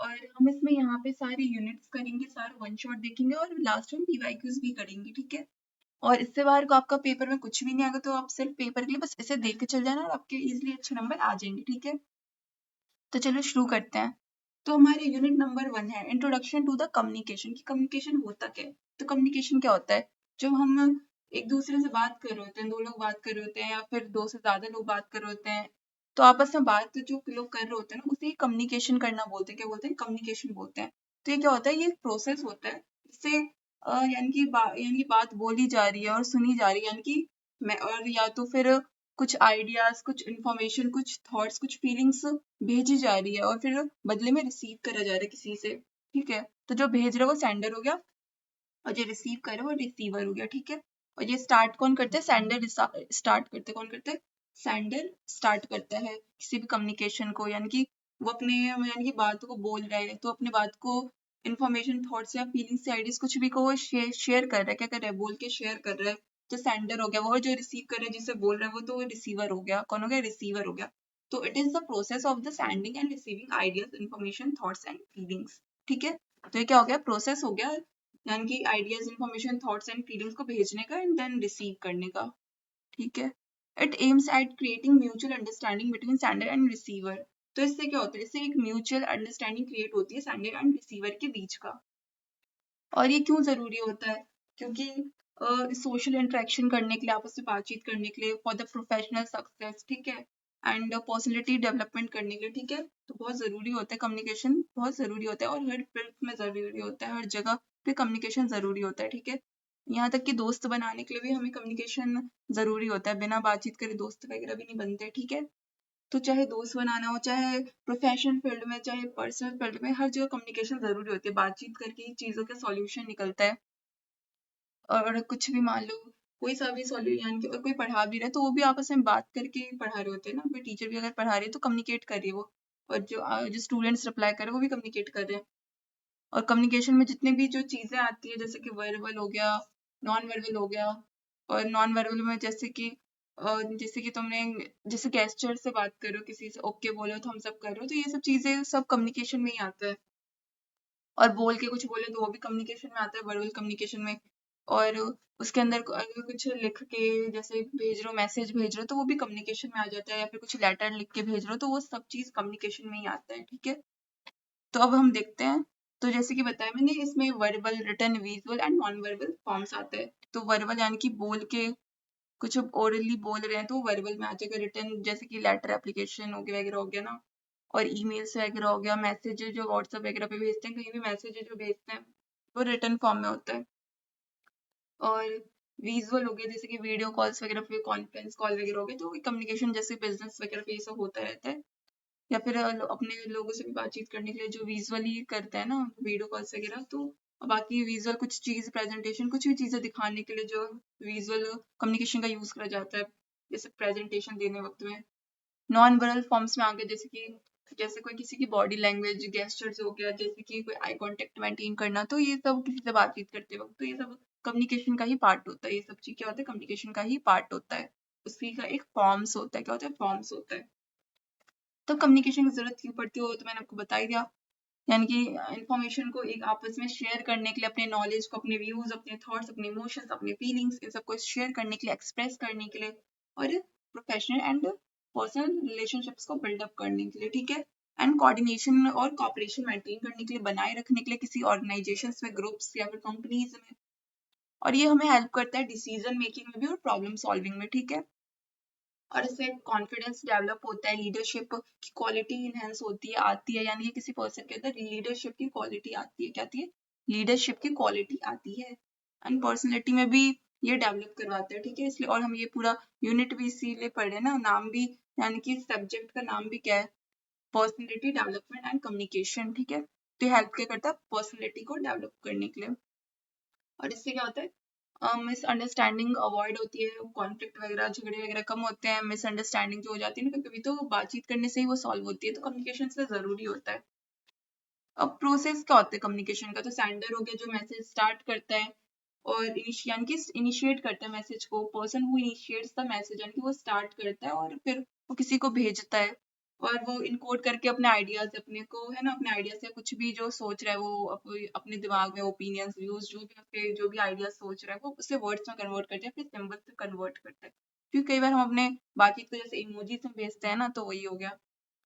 और हम इसमें यहाँ पे सारे यूनिट्स करेंगे, सारा वन शॉट देखेंगे और लास्ट में पीवाईक्यूज भी करेंगे, ठीक है। और इससे बाहर को आपका पेपर में कुछ भी नहीं आएगा, तो आप सिर्फ पेपर के लिए बस इसे देख के चल जाना और आपके इजिली अच्छे नंबर आ जाएंगे, ठीक है। तो चलो शुरू करते हैं। तो हमारे यूनिट नंबर 1 है इंट्रोडक्शन टू द कम्युनिकेशन, की कम्युनिकेशन होता क्या है। तो कम्युनिकेशन क्या होता है, जब हम एक दूसरे से बात कर रहे होते हैं, दो लोग बात कर रहे होते हैं या फिर दो से ज्यादा लोग बात कर रहे होते हैं, तो आपस में बात जो लोग कर रहे होते हैं ना, उसे कम्युनिकेशन करना बोलते हैं। क्या बोलते हैं, कम्युनिकेशन बोलते हैं। तो ये क्या होता है, ये एक प्रोसेस होता है, इससे यानी कि बात बोली जा रही है और सुनी जा रही है, यानी कि मैं और या तो फिर कुछ आइडियाज, कुछ इन्फॉर्मेशन, कुछ थॉट्स, कुछ फीलिंग्स भेजी जा रही है और फिर बदले में रिसीव करा जा रहा है किसी से, ठीक है। तो जो भेज रहा है वो सेंडर हो गया और जो रिसीव कर रहा है वो रिसीवर हो गया, ठीक है। और ये स्टार्ट कौन करते हैं, सेंडर स्टार्ट करते हैं। कौन करते हैं, सेंडर स्टार्ट करता है किसी भी कम्युनिकेशन को, यानी कि वो अपने यानी कि बात को बोल रहा है, तो अपने बात को इन्फॉर्मेशन, थॉट्स या फीलिंग्स या आइडियाज कुछ भी को वो शेयर कर रहा है। क्या कर रहा है, बोल के शेयर कर रहा है। जो सेंडर हो गया वो, जो रिसीव कर रहा है, जिसे बोल रहा है वो, तो रिसीवर हो गया। कौन हो गया, रिसीवर हो गया। तो it is the process of the sending end receiving ideas, information, thoughts and feelings, ठीक है। तो ये क्या हो गया, प्रोसेस हो गया, यानी कि ideas, information, thoughts and feelings को भेजने का एंड देन रिसीव करने का, ठीक है। It aims at creating mutual understanding between sender and receiver. तो इससे क्या होता है, इससे एक म्यूचुअल अंडरस्टैंडिंग क्रिएट होती है सेंडर एंड रिसीवर के बीच का। और ये क्यों जरूरी होता है, क्योंकि सोशल इंटरेक्शन करने के लिए, आपस में बातचीत करने के लिए, फॉर द प्रोफेशनल सक्सेस, ठीक है, एंड पर्सनैलिटी डेवलपमेंट करने के लिए, ठीक है। तो बहुत जरूरी होता है कम्युनिकेशन, बहुत जरूरी होता है और हर फील्ड में जरूरी होता है, हर जगह पे कम्युनिकेशन जरूरी होता है, ठीक है। यहाँ तक कि दोस्त बनाने के लिए भी हमें कम्युनिकेशन जरूरी होता है, बिना बातचीत करे दोस्त वगैरह भी नहीं बनते, ठीक है। तो चाहे दोस्त बनाना हो, चाहे प्रोफेशन फील्ड में, चाहे पर्सनल फील्ड में, हर जगह कम्युनिकेशन जरूरी होती है। बातचीत करके ही चीजों का सॉल्यूशन निकलता है। और कुछ भी मान लो, कोई सा भी सॉल्यूशन, यानी कि कोई पढ़ा भी रहा है तो वो भी आपस में बात करके पढ़ा रहे होते हैं ना। कोई टीचर भी अगर पढ़ा रही है तो कम्युनिकेट कर रही है वो, और जो स्टूडेंट्स रिप्लाई कर रहे हैं वो भी कम्युनिकेट कर रहे हैं। और कम्युनिकेशन में जितने भी जो चीजें आती है, जैसे कि वर्बल हो गया, नॉन वर्बल हो गया। और नॉन वर्बल में जैसे कि तुमने जैसे गेस्चर से बात करो, किसी से ओके बोलो तो हम सब कर रहे हो, तो ये सब चीजें सब कम्युनिकेशन में ही आता है। और बोल के कुछ बोले तो वो भी कम्युनिकेशन में आता है, वर्बल कम्युनिकेशन में। और उसके अंदर अगर कुछ लिख के जैसे भेज रहे हो, मैसेज भेज रहे हो, तो वो भी कम्युनिकेशन में आ जाता है। या फिर कुछ लेटर लिख के भेज रहे हो तो वो सब चीज कम्युनिकेशन में ही आता है, ठीक है। तो अब हम देखते हैं। तो जैसे कि बताया मैंने, इसमें verbal, written, visual and non verbal forms आते हैं। तो वर्बल यानी कि बोल के कुछ ओरली बोल रहे हैं तो वर्बल में आ जाएगा। रिटन जैसे कि लेटर, एप्लीकेशन हो गया वगैरह हो गया ना। और ईमेल्स वगैरह हो गया, मैसेज जो व्हाट्सएप वगैरह पे भेजते हैं, कहीं भी मैसेज जो भेजते हैं वो रिटन फॉर्म में होता है। और विजुअल हो गया, जैसे कि वीडियो कॉल्स वगैरह पे, कॉन्फ्रेंस कॉल वगैरह हो गया, तो कम्युनिकेशन जैसे बिजनेस वगैरह पे ये सब होता रहता है। या फिर अपने लोगों से भी बातचीत करने के लिए जो विजुअली करते हैं ना, वीडियो कॉल्स वगैरह। तो बाकी विजुअल कुछ चीज, प्रेजेंटेशन, कुछ भी चीजें दिखाने के लिए जो विजुअल कम्युनिकेशन का यूज करा जाता है, जैसे प्रेजेंटेशन देने वक्त में। नॉन वर्बल फॉर्म्स में आ गया, जैसे कोई किसी की बॉडी लैंग्वेज, गेस्चर्स हो गया, जैसे कि कोई आई कांटेक्ट मेंटेन करना, तो ये सब किसी से बातचीत करते वक्त, तो ये सब कम्युनिकेशन का ही पार्ट होता है। ये सब चीज क्या होता है, कम्युनिकेशन का ही पार्ट होता है। उसी का एक फॉर्म्स होता है। क्या होता है, फॉर्म्स होता है। तो कम्युनिकेशन की जरूरत क्यों पड़ती है, तो मैंने आपको बता ही दिया। यानी कि इंफॉर्मेशन को एक आपस में शेयर करने के लिए, अपने नॉलेज को, अपने व्यूज, अपने थॉट्स, अपने इमोशंस, अपने फीलिंग्स, इन सबको शेयर करने के लिए, एक्सप्रेस करने के लिए, और प्रोफेशनल एंड पर्सनल रिलेशनशिप्स को बिल्डअप करने के लिए, ठीक है। एंड कोऑर्डिनेशन और कॉपरेशन मेंटेन करने के लिए, बनाए रखने के लिए किसी ऑर्गेनाइजेशन में, ग्रुप्स या फिर कंपनीज में। और ये हमें हेल्प करता है डिसीजन मेकिंग में भी और प्रॉब्लम सॉल्विंग में, ठीक है। और इससे कॉन्फिडेंस डेवलप होता है, लीडरशिप की क्वालिटी इनहेंस होती है, आती है। यानी कि किसी पर्सन के अंदर लीडरशिप की क्वालिटी आती है। क्या आती है, लीडरशिप की क्वालिटी आती है। एंड पर्सनैलिटी में भी ये डेवलप करवाता है, ठीक है। इसलिए, और हम ये पूरा यूनिट भी इसीलिए पढ़े ना, नाम भी, यानी कि सब्जेक्ट का नाम भी क्या है, पर्सनैलिटी डेवलपमेंट एंड कम्युनिकेशन, ठीक है। तो हेल्प क्या करता है, पर्सनैलिटी को डेवलप करने के लिए। और इससे क्या होता है, मिसअंडरस्टैंडिंग अवॉइड होती है, कॉन्फ्लिक्ट वगैरह, झगड़े वगैरह कम होते हैं। मिसअंडरस्टैंडिंग जो हो जाती है ना कभी, तो बातचीत करने से ही वो सॉल्व होती है। तो कम्युनिकेशन से जरूरी होता है। अब प्रोसेस क्या होता है कम्युनिकेशन का, तो सेंडर हो गया जो मैसेज स्टार्ट करता है और यानी कि इनिशिएट करता है मैसेज को। Person who initiates the message, यानी कि वो स्टार्ट करता है और फिर वो किसी को भेजता है। और वो इनकोड करके अपने आइडियाज अपने को है ना, अपने आइडिया से कुछ भी जो सोच रहा है वो अपने दिमाग में ओपिनियंस व्यूज जो भी उसके जो भी आइडिया सोच रहा है वो उसे वर्ड्स में कन्वर्ट करते हैं, फिर सिंबल्स में कन्वर्ट करता है। क्योंकि कई बार हम अपने बातचीत को जैसे इमोजीज में भेजते हैं ना, तो वही हो गया।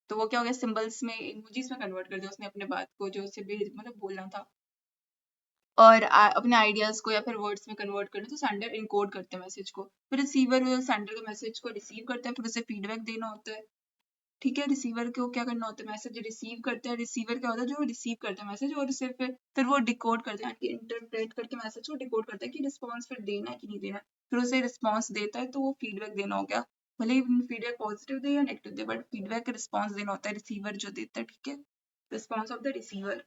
तो वो क्या हो गया, सिंबल्स में इमोजीज में कन्वर्ट कर दिया उसने अपने बात को जो उसे मतलब बोलना था। और अपने आइडियाज को या फिर वर्ड्स में कन्वर्ट करना, तो सेंडर इनकोड करते हैं मैसेज को, फिर रिसीवर सेंडर के मैसेज को रिसीव करते हैं, फिर उसे फीडबैक देना होता है। ठीक है, रिसीवर को क्या करना होता है, मैसेज रिसीव करते हैं, रिसीवर क्या होता है जो रिसीव करता है मैसेज, और उसे फिर वो डिकोड करते हैं, इंटरप्रेट करके मैसेज को डिकोड करता है कि रिस्पॉन्स फिर देना है कि नहीं देना है। फिर उसे रिस्पॉन्स देता है, तो वो फीडबैक देना हो गया, भले ही फीडबैक पॉजिटिव दे या नेगेटिव दे, बट फीडबैक का रिस्पॉन्स देना होता है रिसीवर जो देता है। ठीक है, response of the receiver.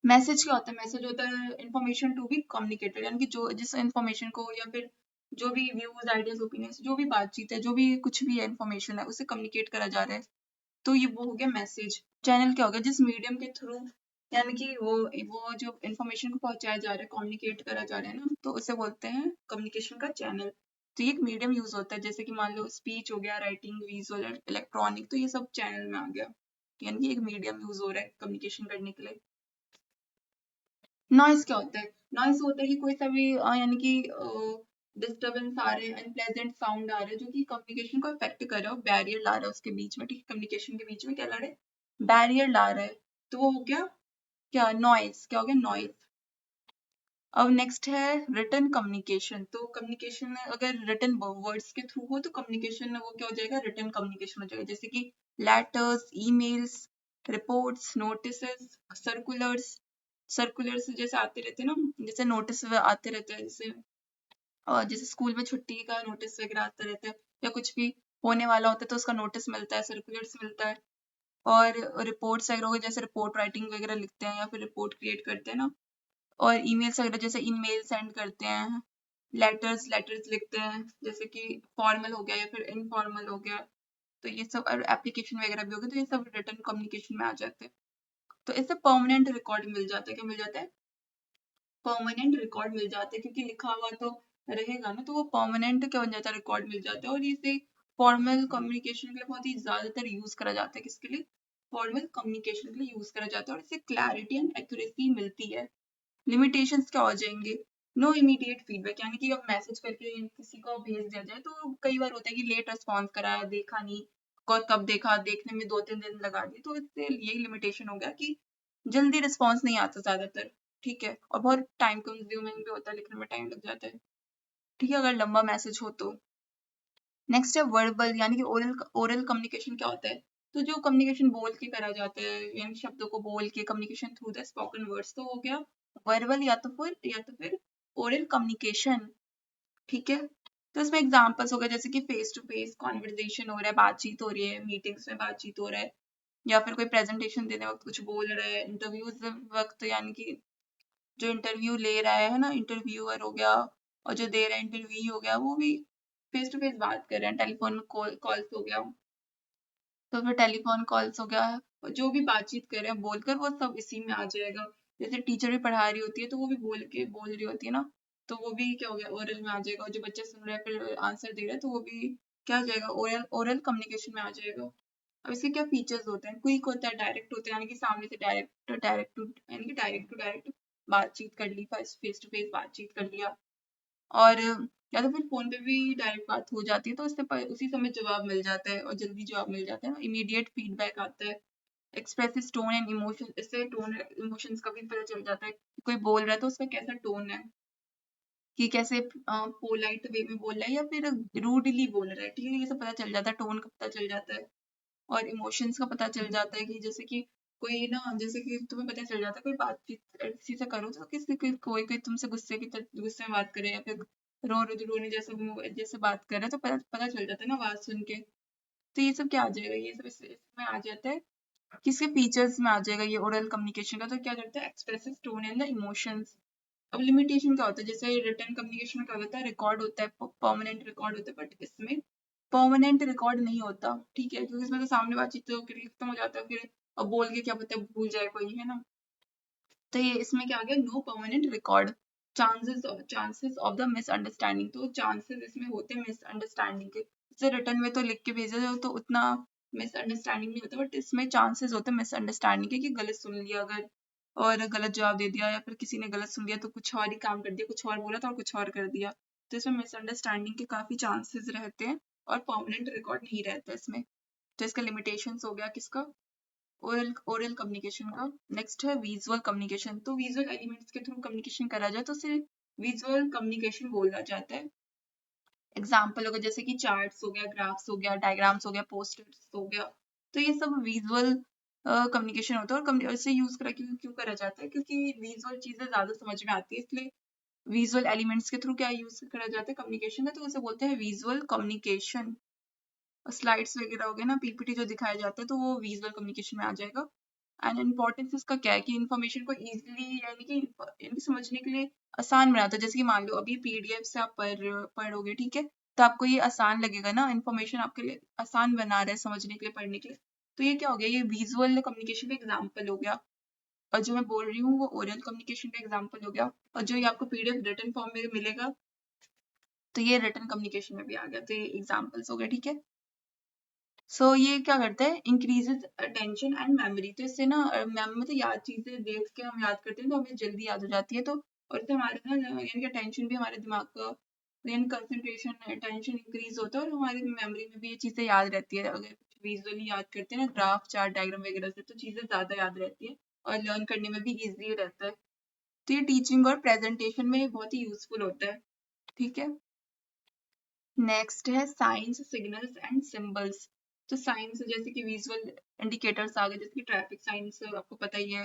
Message क्या होता है, मैसेज होता है इन्फॉर्मेशन टू बी कम्युनिकेटेड, यानी कि जो जिस इन्फॉर्मेशन को या फिर जो भी व्यूज आइडियाज ओपिनियंस जो भी बातचीत है, जो भी कुछ भी है इन्फॉर्मेशन है, उसे कम्युनिकेट करा जा रहा है, तो ये वो हो गया मैसेज। चैनल क्या हो गया, जिस मीडियम के थ्रू यानी कि वो जो इन्फॉर्मेशन को पहुंचाया जा रहा है, कम्युनिकेट करा जा रहा है ना, तो उसे बोलते हैं कम्युनिकेशन का चैनल। तो ये एक मीडियम यूज होता है, जैसे कि मान लो स्पीच हो गया, राइटिंग, विजुअल, इलेक्ट्रॉनिक, तो ये सब चैनल में आ गया, यानी कि एक मीडियम यूज हो रहा है कम्युनिकेशन करने के लिए। नॉइस क्या होता है, नॉइस होता है कि कोई सा भी यानी कि डिस्टर्बेंस आ रहे हैं, अनप्लेजेंट साउंड आ रहे हैं जो कि कम्युनिकेशन को इफेक्ट कर रहा है, बैरियर ला रहा है उसके बीच में। ठीक है, कम्युनिकेशन के बीच में क्या ला रहा है, बैरियर ला रहा है, तो वो हो गया क्या, नॉइस। क्या हो गया, नॉइस। अब नेक्स्ट है रिटन कम्युनिकेशन। तो कम्युनिकेशन में अगर रिटन वर्ड्स के थ्रू हो तो कम्युनिकेशन में वो क्या हो जाएगा, रिटन कम्युनिकेशन हो जाएगा, जैसे कि letters, emails, reports, notices, circulars. Circulars जैसे आते रहते हैं ना, जैसे नोटिस आते रहते हैं, जैसे जैसे स्कूल में छुट्टी का नोटिस वगैरह आता रहता है, या कुछ भी होने वाला होता है तो उसका नोटिस मिलता है, सर्कुलर्स मिलता है। और रिपोर्ट्स वगैरह हो गए, जैसे रिपोर्ट राइटिंग वगैरह लिखते हैं या फिर रिपोर्ट क्रिएट करते हैं ना। और ईमेल्स वगैरह जैसे ईमेल सेंड करते हैं, लेटर्स लेटर्स लिखते हैं, जैसे कि फॉर्मल हो गया या फिर इनफॉर्मल हो गया, तो ये सब। और एप्लीकेशन वगैरह भी हो गए, तो ये सब रिटन कम्युनिकेशन में आ जाते हैं। तो इससे परमानेंट रिकॉर्ड मिल जाता है, क्या मिल जाता है, परमानेंट रिकॉर्ड मिल जाता है, क्योंकि लिखा हुआ तो रहेगा ना, तो वो परमानेंट क्या बन जाता है, रिकॉर्ड मिल जाता है। और इसे फॉर्मल कम्युनिकेशन के लिए बहुत ही ज्यादातर यूज करा जाता है, किसके लिए, फॉर्मल कम्युनिकेशन के लिए यूज करा जाता है, और इससे क्लैरिटी एंड एक्यूरेसी मिलती है। लिमिटेशंस क्या हो जाएंगे, नो इमीडिएट फीडबैक, यानी कि अब मैसेज करके किसी को भेज दिया जाए तो कई बार होता है कि लेट रिस्पॉन्स करा, देखा नहीं, कब देखा, देखने में 2-3 दिन लगा दिए, तो इससे यही लिमिटेशन हो गया कि जल्दी रिस्पॉन्स नहीं आता ज्यादातर। ठीक है, और बहुत टाइम कंज्यूमिंग भी होता है, लिखने में टाइम लग जाता है। ठीक है, अगर लंबा मैसेज हो तो। नेक्स्ट है वर्बल, यानी कि ओरल ओरल कम्युनिकेशन क्या होता है, तो जो कम्युनिकेशन बोल के करा जाता है, यानी शब्दों को बोल के communication through the spoken words, तो हो गया वर्बल या तो फिर ओरल कम्युनिकेशन। ठीक है, तो इसमें एग्जांपल्स हो गए, जैसे कि फेस टू फेस कॉन्वर्जेशन हो रहा है, बातचीत हो रही है, मीटिंग्स में बातचीत हो रहा है, या फिर कोई प्रेजेंटेशन देने वक्त कुछ बोल रहा है, इंटरव्यूज वक्त, यानी कि जो इंटरव्यू ले रहा है ना, इंटरव्यूअर हो गया, और जो दे रहा है इंटरव्यू हो गया, वो भी फेस टू फेस बात कर रहे हैं, टेलीफोन कॉल्स हो गया, तो फिर टेलीफोन कॉल्स हो गया, और जो भी बातचीत कर रहे हैं बोलकर, वो सब इसी में आ जाएगा। जैसे टीचर भी पढ़ा रही होती है तो वो भी बोल रही होती है ना, तो वो भी क्या हो गया, ओरल में आ जाएगा, और जो बच्चा सुन रहा है फिर आंसर दे रहा है, तो वो भी क्या आ जाएगा, ओरल ओरल कम्युनिकेशन में आ जाएगा। अब इसके क्या फीचर्स होते हैं, क्विक होता है, डायरेक्ट होता है, यानी कि सामने से डायरेक्ट टू डायरेक्ट बातचीत कर ली, फेस टू फेस बातचीत कर लिया। और या तो फिर फोन पे भी डायरेक्ट बात हो जाती है, तो उससे उसी समय जवाब मिल जाता है, और जल्दी जवाब मिल जाता है ना, इमीडिएट फीडबैक आता है। एक्सप्रेसिव टोन एंड इमोशन, इससे टोन इमोशंस का भी पता चल जाता है, कोई बोल रहा है तो उसका कैसा टोन है, कि कैसे पोलाइट वे में बोल रहा है या फिर रूडली बोल रहा है। ठीक है, ये सब पता चल जाता है, टोन का पता चल जाता है, और इमोशंस का पता चल जाता है, कि जैसे कि कोई ना, जैसे कि तुम्हें पता चल जाता है, कोई बातचीत किसी से करो तो कोई कोई तुमसे गुस्से में बात करे, या फिर रोने जैसे बात कर रहे हैं, तो पता चल जाता है ना आवाज सुन के। तो ये सब क्या आ जाएगा, ये सब इसमें आ जाता है, किसके फीचर्स में आ जाएगा ये ओरल कम्युनिकेशन का। तो क्या करता है, expressive tone and the emotions. अब लिमिटेशन क्या होता है, जैसे रिटन कम्युनिकेशन में क्या होता है, रिकॉर्ड होता है, परमानेंट रिकॉर्ड होता है, बट इसमें परमानेंट रिकॉर्ड नहीं होता। ठीक है, क्योंकि इसमें तो सामने बातचीत तो खत्म हो जाता है, फिर अब बोल के क्या पता है भूल जाए कोई, है ना। तो ये इसमें क्या आ गया, no permanent record. Chances of the misunderstanding, तो चांसेस इसमें होते हैं मिसअंडरस्टैंडिंग के। जैसे रिटर्न में तो लिख के भेजा जाओ तो उतना मिसअंडरस्टैंडिंग नहीं होता, बट इसमें चांसेस होते हैं मिसअंडरस्टैंडिंग के, कि गलत सुन लिया अगर और गलत जवाब दे दिया, या फिर किसी ने गलत सुन लिया तो कुछ और ही काम कर दिया, कुछ और बोला था और कुछ और कर दिया। तो इसमें मिसअंडरस्टैंडिंग के काफी चांसेस रहते हैं और परमानेंट रिकॉर्ड नहीं रहता इसमें। तो इसका लिमिटेशंस हो गया किसका, ओरल ओरल कम्युनिकेशन का। नेक्स्ट है विजुअल कम्युनिकेशन। तो विजुअल एलिमेंट्स के थ्रू कम्युनिकेशन करा जाए तो उसे विजुअल कम्युनिकेशन बोला जाता है। एग्जाम्पल होगा जैसे कि चार्ट्स हो गया, ग्राफ्स हो गया, डायग्राम्स हो गया, पोस्टर्स हो गया। तो ये सब विजुअल कम्युनिकेशन होता है। और इसे यूज करा क्यों करा जाता है, क्योंकि विजुअल चीजें ज्यादा समझ में आती है, इसलिए विजुअल एलिमेंट्स के थ्रू क्या यूज करा जाता है कम्युनिकेशन का, तो उसे बोलते हैं विजुअल कम्युनिकेशन। स्लाइड्स वगैरह हो गए ना, पीपीटी जो दिखाया जाता है, तो वो विजुअल कम्युनिकेशन में आ जाएगा। एंड इम्पोर्टेंस इसका क्या है कि इन्फॉर्मेशन को इजीली यानी कि यानी समझने के लिए आसान बनाता है। जैसे कि मान लो अभी पीडीएफ से आप पढ़ोगे, ठीक है, तो आपको ये आसान लगेगा ना, इन्फॉर्मेशन आपके लिए आसान बना रहा है समझने के लिए, पढ़ने के लिए। तो ये क्या हो गया, ये विजुअल कम्युनिकेशन का एग्जाम्पल हो गया। और जो मैं बोल रही हूँ वो ओरल कम्युनिकेशन का एग्जाम्पल हो गया। और जो ये आपको पीडीएफ रिटन फॉर्म में मिलेगा, तो ये रिटन कम्युनिकेशन में भी आ गया। तो ये एग्जाम्पल्स हो गए, ठीक है। ये क्या करता है, इंक्रीजेज अटेंशन एंड मेमोरी। तो इससे ना मतलब याद चीजें देख के हम याद करते हैं तो हमें जल्दी याद हो जाती है। तो और इससे हमारा ना यानी कि अटेंशन भी, हमारे दिमाग का यानी कंसंट्रेशन, अटेंशन इंक्रीज होता है और हमारी मेमोरी में भी ये चीजें याद रहती है। अगर कुछ विजुअली याद करते हैं ना, ग्राफ चार्ट डायग्राम वगैरह से, तो चीजें ज्यादा याद रहती है और लर्न करने में भी ईजी रहता है। तो ये टीचिंग और प्रेजेंटेशन में बहुत ही यूजफुल होता है, ठीक है। नेक्स्ट है साइंस, सिग्नल्स एंड सिंबल्स। तो साइंस जैसे कि विजुअल इंडिकेटर्स आ गए, जैसे कि ट्रैफिक साइंस आपको पता ही है,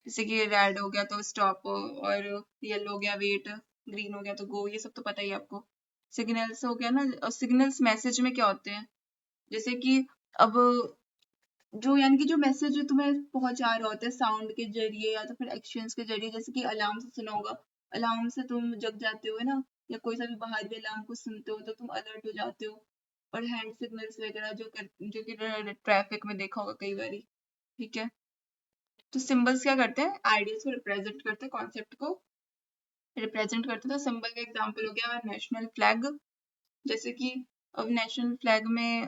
जैसे कि रेड हो गया तो स्टॉप, और येलो हो गया वेट, ग्रीन हो गया तो गो, ये सब तो पता ही है आपको। सिग्नल्स हो गया ना, और सिग्नल्स मैसेज में क्या होते हैं, जैसे कि अब जो यानी कि जो मैसेज तुम्हें पहुंचा रहा होता है साउंड के जरिए या तो फिर एक्शंस के जरिए, जैसे कि अलार्म से सुना होगा, अलार्म से तुम जग जाते हो ना, या कोई सा भी बाहर भी अलार्म को सुनते हो तो तुम अलर्ट हो जाते हो। और हैंड सिग्नल्स वगैरह जो कि ट्रैफिक में देखा होगा कई बार, ठीक है। तो सिंबल्स क्या करते हैं, आइडियाज को रिप्रेजेंट करते हैं, कॉन्सेप्ट को रिप्रेजेंट करते हैं। तो सिंबल का एग्जाम्पल हो गया नेशनल फ्लैग। जैसे कि अब नेशनल फ्लैग में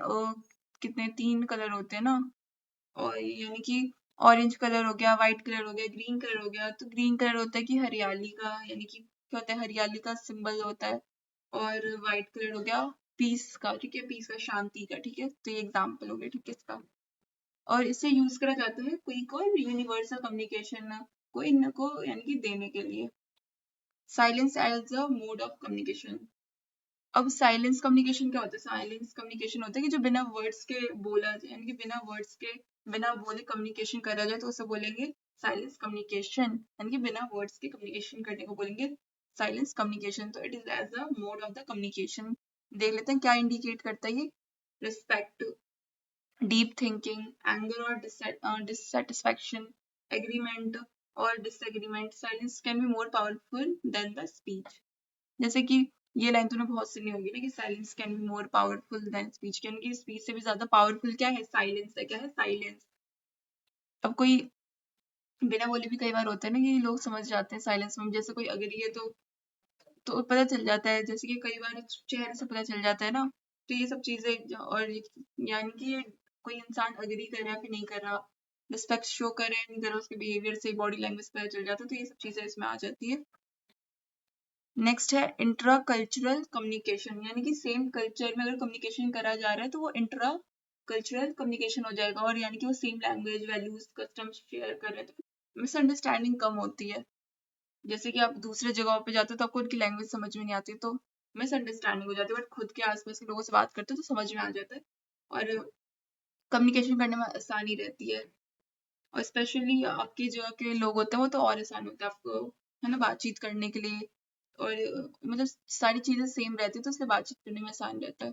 कितने 3 कलर होते हैं ना, और यानी कि ऑरेंज कलर हो गया, व्हाइट कलर हो गया, ग्रीन कलर हो गया। तो ग्रीन कलर होता है कि हरियाली का, यानी कि क्या होता है, हरियाली का सिंबल होता है। और व्हाइट कलर हो गया पीस का, ठीक है, पीस का, शांति का, ठीक है। तो ये एग्जाम्पल हो गया, ठीक है, इसका। और इसे यूज करा जाता है क्विक और यूनिवर्सल कम्युनिकेशन को इनको यानी कि देने के लिए। Silence as a mode of communication. अब साइलेंस कम्युनिकेशन क्या होता है, साइलेंस कम्युनिकेशन होता है कि जो बिना वर्ड्स के बोला जाए, यानी कि बिना वर्ड्स के, बिना बोले कम्युनिकेशन करा जाए तो उसे बोलेंगे साइलेंस कम्युनिकेशन, यानी कि बिना वर्ड्स के कम्युनिकेशन करने को बोलेंगे साइलेंस कम्युनिकेशन। तो it is as a mode of the communication. देख लेते हैं क्या इंडिकेट करता है ये, रिस्पेक्ट, डीप थिंकिंग, एंगर और डिससेटिस्फैक्शन, एग्रीमेंट और disagreement. Silence can be more powerful than the speech. जैसे कि ये लाइन तूने बहुत सुनी होगी ना कि silence can be more powerful then speech, यानी कि स्पीच से भी ज्यादा पावरफुल क्या है, साइलेंस है। क्या है, साइलेंस। अब कोई बिना बोले भी कई बार होता है ना कि लोग समझ जाते हैं साइलेंस में, जैसे कोई अगर ये तो पता चल जाता है, जैसे कि कई बार चेहरे से पता चल जाता है ना। तो ये सब चीजें, और यानी कि ये कोई इंसान अग्री कर रहा है कि नहीं कर रहा, रिस्पेक्ट शो कर रहा है नहीं कर रहा, उसके बिहेवियर से, बॉडी लैंग्वेज पता चल जाता है। तो ये सब चीजें इसमें आ जाती है। नेक्स्ट है इंट्रा कल्चरल कम्युनिकेशन, यानी कि सेम कल्चर में अगर कम्युनिकेशन करा जा रहा है तो वो इंट्रा कल्चरल कम्युनिकेशन हो जाएगा, और यानी कि वो same language, values, customs share कर रहे हैं, तो मिसअंडरस्टैंडिंग कम होती है। जैसे कि आप दूसरे जगहों पे जाते हो तो आपको उनकी लैंग्वेज समझ में नहीं आती, तो मिसअंडरस्टैंडिंग हो जाती है। बट खुद के आसपास के लोगों से बात करते हो तो समझ में आ जाता है और कम्युनिकेशन करने में आसानी रहती है। और स्पेशली आपकी जगह के लोग होते हैं वो तो और आसान होता है आपको, है ना, बातचीत करने के लिए। और मतलब सारी चीजें सेम रहती है तो इसलिए बातचीत करने में आसान रहता है।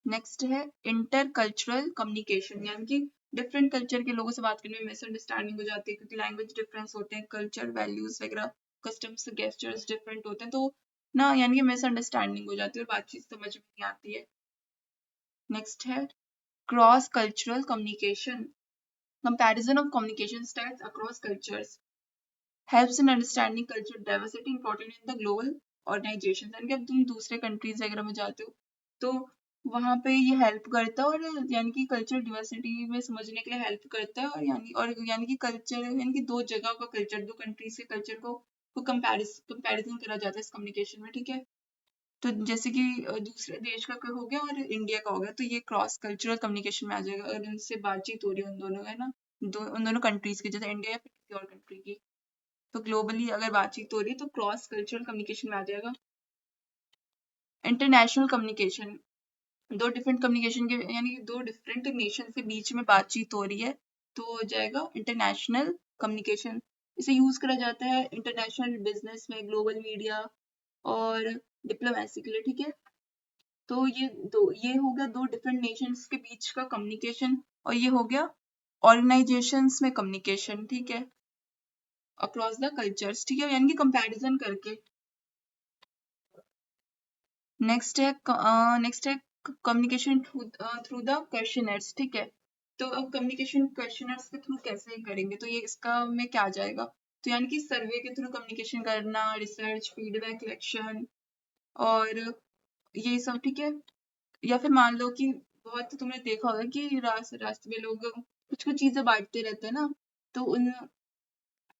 नेक्स्ट है इंटर कल्चरल कम्युनिकेशन, यानी कि डिफरेंट कल्चर के लोगों से बात करने में मिसअंडरस्टैंडिंग हो जाती है, क्योंकि लैंग्वेज डिफरेंस होते हैं, कल्चर, वैल्यूज वगैरह, कस्टम्स, गेस्चर्स डिफरेंट होते हैं, तो ना यानी कि मिसअंडरस्टैंडिंग हो जाती है और बातचीत समझ में नहीं आती है। नेक्स्ट है cross cultural communication, comparison of communication styles across cultures, helps in understanding cultural diversity important in the global organizations। यानी कि अब तुम दूसरे कंट्रीज वगैरह में जाते हो तो वहाँ पे ये हेल्प करता है और यानी कि कल्चरल डिवर्सिटी में समझने के लिए हेल्प करता है और यानी कि कल्चर यानी कि दो जगह का कल्चर, दो कंट्रीज के कल्चर को कंपैरिजन करा जाता है इस कम्युनिकेशन में, ठीक है। तो जैसे कि दूसरे देश का हो गया और इंडिया का हो गया, तो ये क्रॉस कल्चरल कम्युनिकेशन में आ जाएगा अगर उनसे बातचीत हो रही है उन दोनों, है ना, उन दोनों कंट्रीज की, जैसे इंडिया या फिर किसी और कंट्री की। तो ग्लोबली अगर बातचीत हो रही है तो क्रॉस कल्चरल कम्युनिकेशन में आ जाएगा। इंटरनेशनल कम्युनिकेशन, दो डिफरेंट कम्युनिकेशन के यानी कि दो डिफरेंट नेशन के बीच में बातचीत हो रही है तो हो जाएगा इंटरनेशनल कम्युनिकेशन। इसे यूज करा जाता है इंटरनेशनल बिजनेस में, ग्लोबल मीडिया और डिप्लोमेसी के लिए, ठीक है। तो ये हो गया दो डिफरेंट नेशंस के बीच का कम्युनिकेशन, और ये हो गया ऑर्गेनाइजेशंस में कम्युनिकेशन, ठीक है, अक्रॉस द कल्चर्स, ठीक है, यानी कि कंपैरिजन करके। नेक्स्ट है कम्युनिकेशन थ्रू द क्वेश्चनर्स, ठीक है। तो अब कम्युनिकेशन क्वेश्चनर्स के थ्रू कैसे करेंगे, तो ये इसका में क्या आ जाएगा, तो यानी कि सर्वे के थ्रू कम्युनिकेशन करना, रिसर्च, फीडबैक कलेक्शन और ये सब, ठीक है। या फिर मान लो कि बहुत तुमने देखा होगा कि रास्ते में लोग कुछ कुछ चीजें बांटते रहते हैं ना, तो उन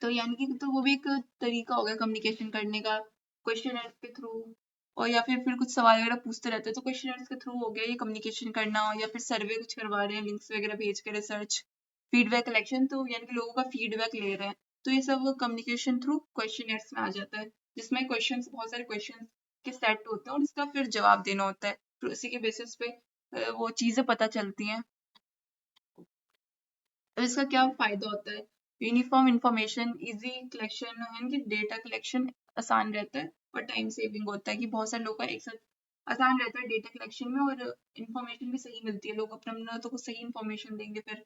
तो यानी कि तो वो भी एक तरीका हो गया कम्युनिकेशन करने का, क्वेश्चनर्स के थ्रू। और या फिर कुछ सवाल वगैरह पूछते रहते हैं तो क्वेश्चनर्स के थ्रू हो गया ये कम्युनिकेशन करना, या फिर सर्वे कुछ करवा रहे हैं, लिंक्स वगैरह भेज के, रिसर्च, फीडबैक कलेक्शन, तो यानी कि लोगों का फीडबैक ले रहे हैं, तो ये सब कम्युनिकेशन थ्रू क्वेश्चनर्स में आ जाता है, जिसमें क्वेश्चन बहुत सारे क्वेश्चन के सेट होते हैं और इसका फिर जवाब देना होता है, फिर उसी के बेसिस पे वो चीजें पता चलती हैं। तो इसका क्या फायदा होता है, यूनिफॉर्म इंफॉर्मेशन, इजी कलेक्शन, यानी कि डेटा कलेक्शन आसान रहता है और टाइम सेविंग होता है, कि बहुत सारे लोग का एक साथ आसान रहता है डेटा कलेक्शन में, और इंफॉर्मेशन भी सही मिलती है, लोग अपना अपना तो सही इंफॉर्मेशन देंगे फिर।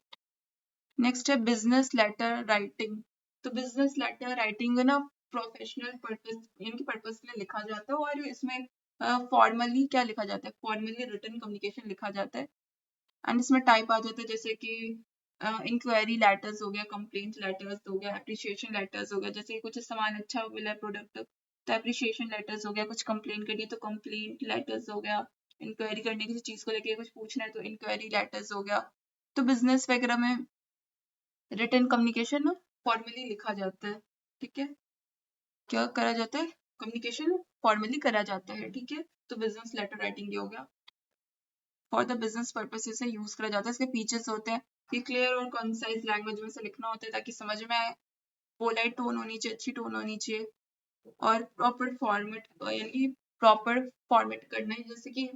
नेक्स्ट है बिजनेस लेटर राइटिंग। तो बिजनेस लेटर राइटिंग ना प्रोफेशनल पर्पस यानी कि पर्पस के लिए लिखा जाता है, और इसमें फॉर्मली क्या लिखा जाता है, फॉर्मली रिटन कम्युनिकेशन लिखा जाता है, एंड इसमें टाइप आ जाता है जैसे कि इंक्वायरी लेटर्स हो गया, कंप्लेंट लेटर्स हो गया, एप्रिशिएशन लेटर्स हो गया, जैसे कि कुछ सामान अच्छा मिला है प्रोडक्ट तो एप्रिशिएशन लेटर्स हो गया, कुछ कंप्लेंट करिए तो कंप्लेंट लेटर्स हो गया, इंक्वायरी करने किसी चीज को लेके कुछ पूछना है तो इंक्वायरी लेटर्स हो गया। तो बिजनेस वगैरह में रिटन कम्युनिकेशन फॉर्मली लिखा जाता है, ठीक है, क्या करा जाता है, कम्युनिकेशन फॉर्मली करा जाता है, ठीक है। तो बिजनेस लेटर राइटिंग ये हो गया, फॉर द बिजनेस पर्पस से यूज करा जाता है। इसके फीचर्स होते हैं कि क्लियर और कंसाइज लैंग्वेज में से लिखना होता है ताकि समझ में आए, पोलाइट टोन होनी चाहिए, अच्छी टोन होनी चाहिए, और प्रॉपर फॉर्मेट यानी कि प्रॉपर फॉर्मेट करना है, जैसे कि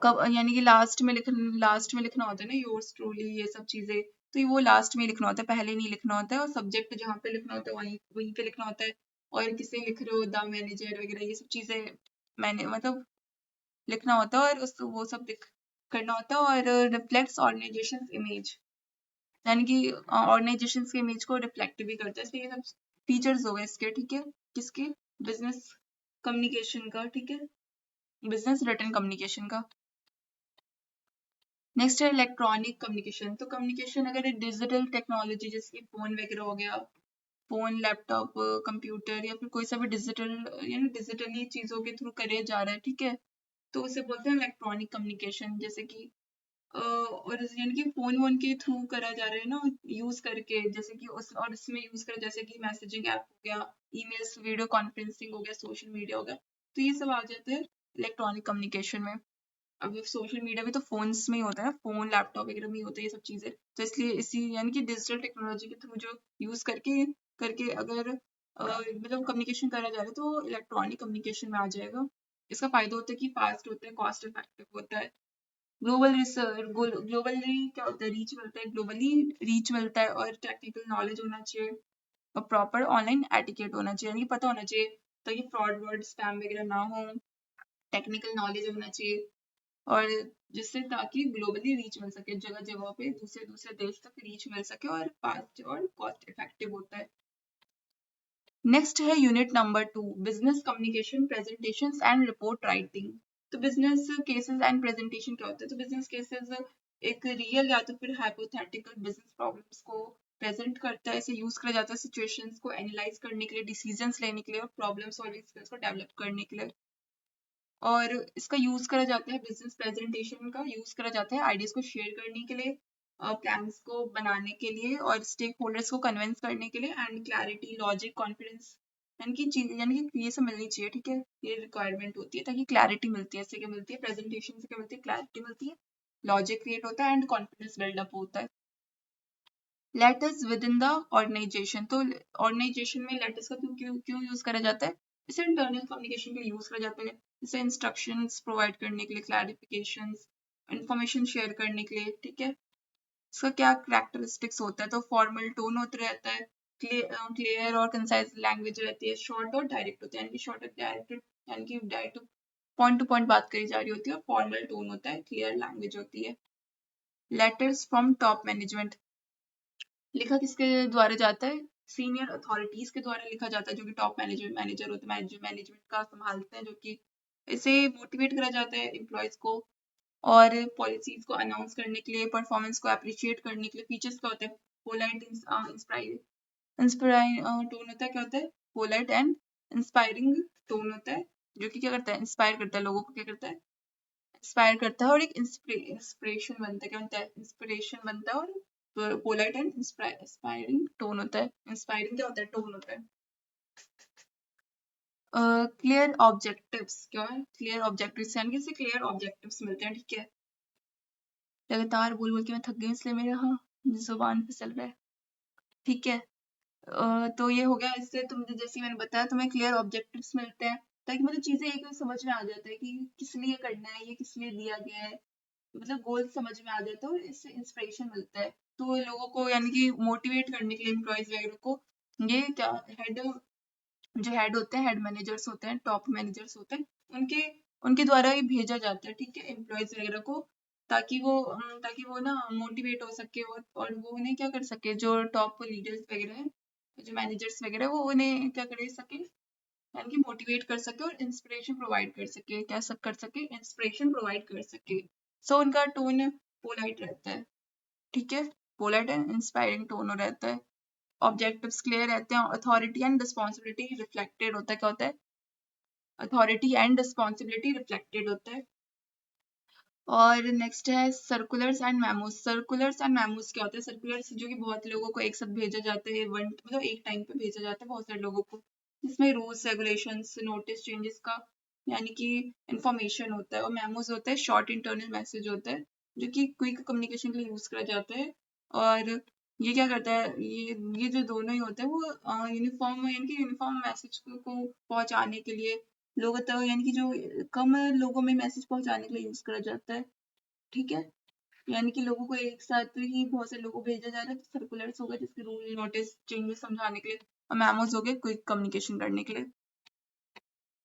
कब यानी कि लास्ट में लिखना होता है ना, योर्स ट्रूली, ये सब चीजें, तो ये वो लास्ट में लिखना होता है, पहले नहीं लिखना होता है, और सब्जेक्ट जहाँ पे लिखना होता है वहीं वहीं पे लिखना होता है, और किसे लिख रहे हो, द मैनेजर वगैरह ये सब चीजें मैंने मतलब लिखना होता है, और उस वो सब करना होता है, और रिफ्लेक्ट्स ऑर्गेनाइजेशन इमेज, यानी कि ऑर्गेनाइजेशन के इमेज को रिफ्लेक्ट भी करता है, इसलिए ये सब फीचर्स हो गए इसके, ठीक है, किसके, बिजनेस कम्युनिकेशन का, ठीक है, बिजनेस रिटन कम्युनिकेशन का। नेक्स्ट है इलेक्ट्रॉनिक कम्युनिकेशन। तो कम्युनिकेशन अगर डिजिटल टेक्नोलॉजी जैसे कि फोन वगैरह हो गया, फोन, लैपटॉप, कंप्यूटर, या फिर कोई सा भी डिजिटल यानी डिजिटली चीजों के थ्रू करे जा रहा है, ठीक है, तो उसे बोलते हैं इलेक्ट्रॉनिक कम्युनिकेशन, जैसे कि और यानी कि फोन वोन के थ्रू करा जा रहा है ना, यूज करके, जैसे कि उस और इसमें यूज करा, जैसे कि मैसेजिंग ऐप हो गया, ईमेल्स, वीडियो कॉन्फ्रेंसिंग हो गया, सोशल मीडिया हो गया, तो ये सब आ जाते हैं इलेक्ट्रॉनिक कम्युनिकेशन में। अब सोशल मीडिया भी तो फोन्स में ही होता है ना, फोन लैपटॉप वगैरह में ही होता है ये सब चीजें, तो इसलिए इसी यानी कि डिजिटल टेक्नोलॉजी के थ्रू जो यूज करके करके अगर मतलब कम्युनिकेशन करा जा रहा है तो इलेक्ट्रॉनिक कम्युनिकेशन में आ जाएगा। इसका फायदा होता है कि फास्ट होता है, कॉस्ट इफेक्टिव होता है, ग्लोबली क्या होता है, रीच मिलता है, ग्लोबली रीच मिलता है, और टेक्निकल नॉलेज होना चाहिए, और प्रॉपर ऑनलाइन एटिकेट होना चाहिए, यानी पता होना चाहिए ताकि फ्रॉड वर्ड स्पैम वगैरह ना हो, टेक्निकल नॉलेज होना चाहिए, और जिससे ताकि ग्लोबली रीच मिल सके, जगह जगह पे दूसरे दूसरे देश तक रीच मिल सके, और फास्ट और कॉस्ट इफेक्टिव होता है। नेक्स्ट है unit number 2, business communication, presentations and report writing. तो बिजनेस केसेस एंड प्रेजेंटेशन क्या होता है, तो बिजनेस केसेस एक रियल या तो फिर हाइपोथेटिकल बिजनेस प्रॉब्लम्स को प्रेजेंट करता है, इसे यूज किया जाता है सिचुएशंस को एनालाइज करने के लिए, डिसीजंस लेने के लिए, और प्रॉब्लम सॉल्विंग स्किल्स को डेवलप करने के लिए, और इसका यूज करा जाता है, बिजनेस प्रेजेंटेशन का यूज करा जाता है आइडियाज को शेयर करने के लिए, प्लान्स को बनाने के लिए और स्टेक होल्डर्स को कन्विंस करने के लिए, एंड क्लैरिटी, लॉजिक, कॉन्फिडेंस, यानी कि ये सब मिलनी चाहिए, ठीक है। ये रिक्वायरमेंट होती है ताकि क्लैरिटी मिलती है, इससे क्या मिलती है, प्रेजेंटेशन से क्या मिलती है, क्लैरिटी मिलती है, लॉजिक क्रिएट होता है एंड कॉन्फिडेंस बिल्डअप होता है। Letters within the organisation, तो ऑर्गेनाइजेशन में लेटर्स का क्यों क्यों क्यों यूज करा जाता है, इसे इंटरनल कम्युनिकेशन के लिए यूज करा जाता है, इसे इंस्ट्रक्शंस प्रोवाइड करने के लिए, क्लैरिफिकेशंस, इंफॉर्मेशन शेयर करने के लिए, ठीक है। इसका क्या कैरेक्टरिस्टिक्स होता है, तो फॉर्मल टोन होता रहता है, क्लियर और कंसाइज लैंग्वेज रहती है, शॉर्ट और डायरेक्ट होता है, यानी कि शॉर्ट और डायरेक्ट, यानी कि डायरेक्ट पॉइंट टू पॉइंट बात करी जा रही होती है, और फॉर्मल टोन होता है, क्लियर लैंग्वेज होती है। लेटर्स फ्रॉम टॉप मैनेजमेंट, लिखा किसके द्वारा जाता है, सीनियर अथॉरिटीज के द्वारा लिखा जाता है, जो कि टॉप मैनेजर होते हैं, मैनेजमेंट का संभालते हैं, जो कि इसे मोटिवेट करा जाता है एम्प्लॉयज को, और पॉलिसीज को अनाउंस करने के लिए, परफॉर्मेंस को अप्रिशिएट करने के लिए। फीचर्स क्या होते हैं, पोलाइट, इंस्पायरिंग टोन होता है, क्या होता है, पोलाइट एंड इंस्पायरिंग टोन होता है, जो कि क्या करता है, इंस्पायर करता है लोगों को, क्या करता है, इंस्पायर करता है, और एक इंस्पिरेशन बनता है, क्या बनता है, इंस्पिरेशन बनता है, और पोलाइट एंड इंस्पायरिंग टोन होता है, इंस्पायरिंग क्या होता है, टोन होता है। क्लियर ऑब्जेक्टिव्स, क्या है, क्लियर ऑब्जेक्टिव्स, यानी कि इससे क्लियर ऑब्जेक्टिव्स मिलते हैं, ठीक है। लगातार बोल बोल के मैं थक गई, इसलिए मेरे यहाँ जुबान फिसल रहा है, ठीक है। तो ये हो गया, इससे तुम जैसे मैंने बताया तुम्हें क्लियर ऑब्जेक्टिव्स मिलते हैं, ताकि मतलब चीजें एक समझ में आ जाता है कि किस लिए करना है, ये किस लिए दिया गया है, मतलब गोल समझ में आ जाता है, और इससे इंस्पिरेशन मिलता है, तो लोगों को यानी कि मोटिवेट करने के लिए एम्प्लॉयज वगैरह को, ये क्या हेड, जो हेड होते हैं, हेड मैनेजर्स होते हैं, टॉप मैनेजर्स होते हैं, उनके उनके द्वारा ही भेजा जाता है, ठीक है, एम्प्लॉयज वगैरह को, ताकि वो ना मोटिवेट हो सके, और वो उन्हें क्या कर सके, जो टॉप लीडर्स वगैरह हैं, जो मैनेजर्स वगैरह, वो उन्हें क्या कर सके, यानी कि मोटिवेट कर सके और इंस्पिरेशन प्रोवाइड कर सके, क्या सब कर सके, इंस्पिरेशन प्रोवाइड कर सके। सो उनका टोन पोलाइट रहता है, ठीक है, पोलाइट एंड इंस्पायरिंग टोन रहता है, ऑब्जेक्टिव्स क्लियर रहते हैं, अथॉरिटी एंड रिस्पॉन्सिबिलिटी रिफ्लेक्टेड होता है, क्या होता है, अथॉरिटी एंड रिस्पॉन्सिबिलिटी रिफ्लेक्टेड होता है। और नेक्स्ट है circulars and memos, circulars and memos क्या होता है, सर्कुलर्स जो कि बहुत लोगों को एक साथ भेजा जाता है, वन मतलब एक टाइम पे भेजा जाता है बहुत सारे लोगों को, जिसमें रूल्स, रेगुलेशंस, नोटिस, चेंजेस का यानी कि इंफॉर्मेशन होता है, और मेमोस होता है शॉर्ट इंटरनल मैसेज होता है, जो कि क्विक कम्युनिकेशन के लिए यूज करा जाता है। और ये क्या करता है, ये जो दोनों ही होते हैं वो यूनिफॉर्म, यानी कि यूनिफॉर्म मैसेज को पहुंचाने के लिए, लोगों तक, यानी कि जो कम लोगों में मैसेज पहुंचाने के लिए यूज करा जाता है, ठीक है। यानी कि लोगों को एक साथ ही बहुत से लोगों को भेजा जा रहा है, तो सर्कुलर्स होगा जिसके रूल, नोटिस, चेंजेस समझाने के लिए, और मेमोज हो गए क्विक कम्युनिकेशन करने के लिए।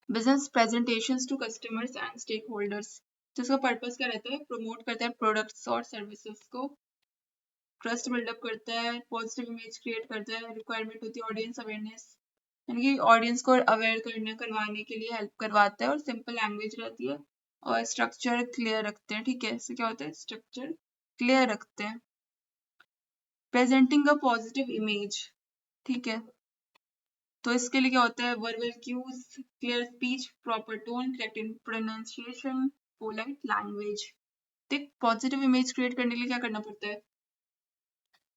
Business presentations to customers and stakeholders, जिसका पर्पस क्या रहता है, प्रमोट करता है प्रोडक्ट्स और सर्विसेज को, ट्रस्ट बिल्डअप करता है, पॉजिटिव इमेज क्रिएट करता है, रिक्वायरमेंट होती है ऑडियंस अवेयरनेस, यानी कि ऑडियंस को अवेयर करवाने के लिए हेल्प करवाता है, और सिंपल लैंग्वेज रहती है, और स्ट्रक्चर क्लियर रखते हैं, ठीक है। इससे क्या होता है, स्ट्रक्चर क्लियर रखते हैं। प्रेजेंटिंग अ पॉजिटिव इमेज, ठीक है, तो इसके लिए क्या होता है, verbal cues, clear speech, proper tone, correct pronunciation, polite language. देख, पॉजिटिव इमेज क्रिएट करने के लिए क्या करना पड़ता है,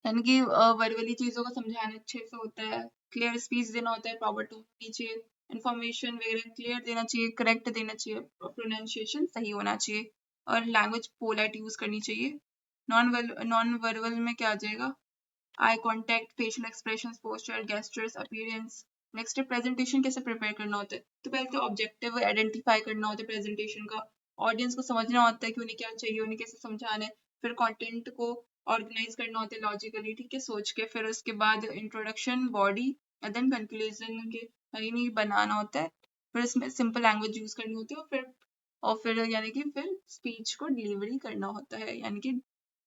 यानी कि वर्बली चीजों को समझाना अच्छे से होता है, क्लियर स्पीच देना होता है, प्रॉपर टोन होनी चाहिए, इन्फॉर्मेशन वगैरह क्लियर देना चाहिए, करेक्ट देना चाहिए, प्रोनाउंसिएशन सही होना चाहिए, और लैंग्वेज पोलाइट यूज करनी चाहिए। नॉन वर्बल में क्या आ जाएगा, eye contact, facial expressions, posture, gestures, appearance. Next है प्रेजेंटेशन कैसे प्रिपेयर करना होता है, तो पहले तो ऑब्जेक्टिव आइडेंटिफाई करना होता है प्रेजेंटेशन का, ऑडियंस को समझना होता है कि उन्हें क्या चाहिए, उन्हें कैसे समझाना है, फिर कंटेंट को ऑर्गेनाइज करना होता है लॉजिकली, ठीक है, सोच के, फिर उसके बाद introduction, body, and then conclusion के यानी बनाना होता है, फिर इसमें सिंपल लैंग्वेज यूज करनी होती है, और फिर यानी कि फिर स्पीच को डिलीवरी करना होता है, यानी कि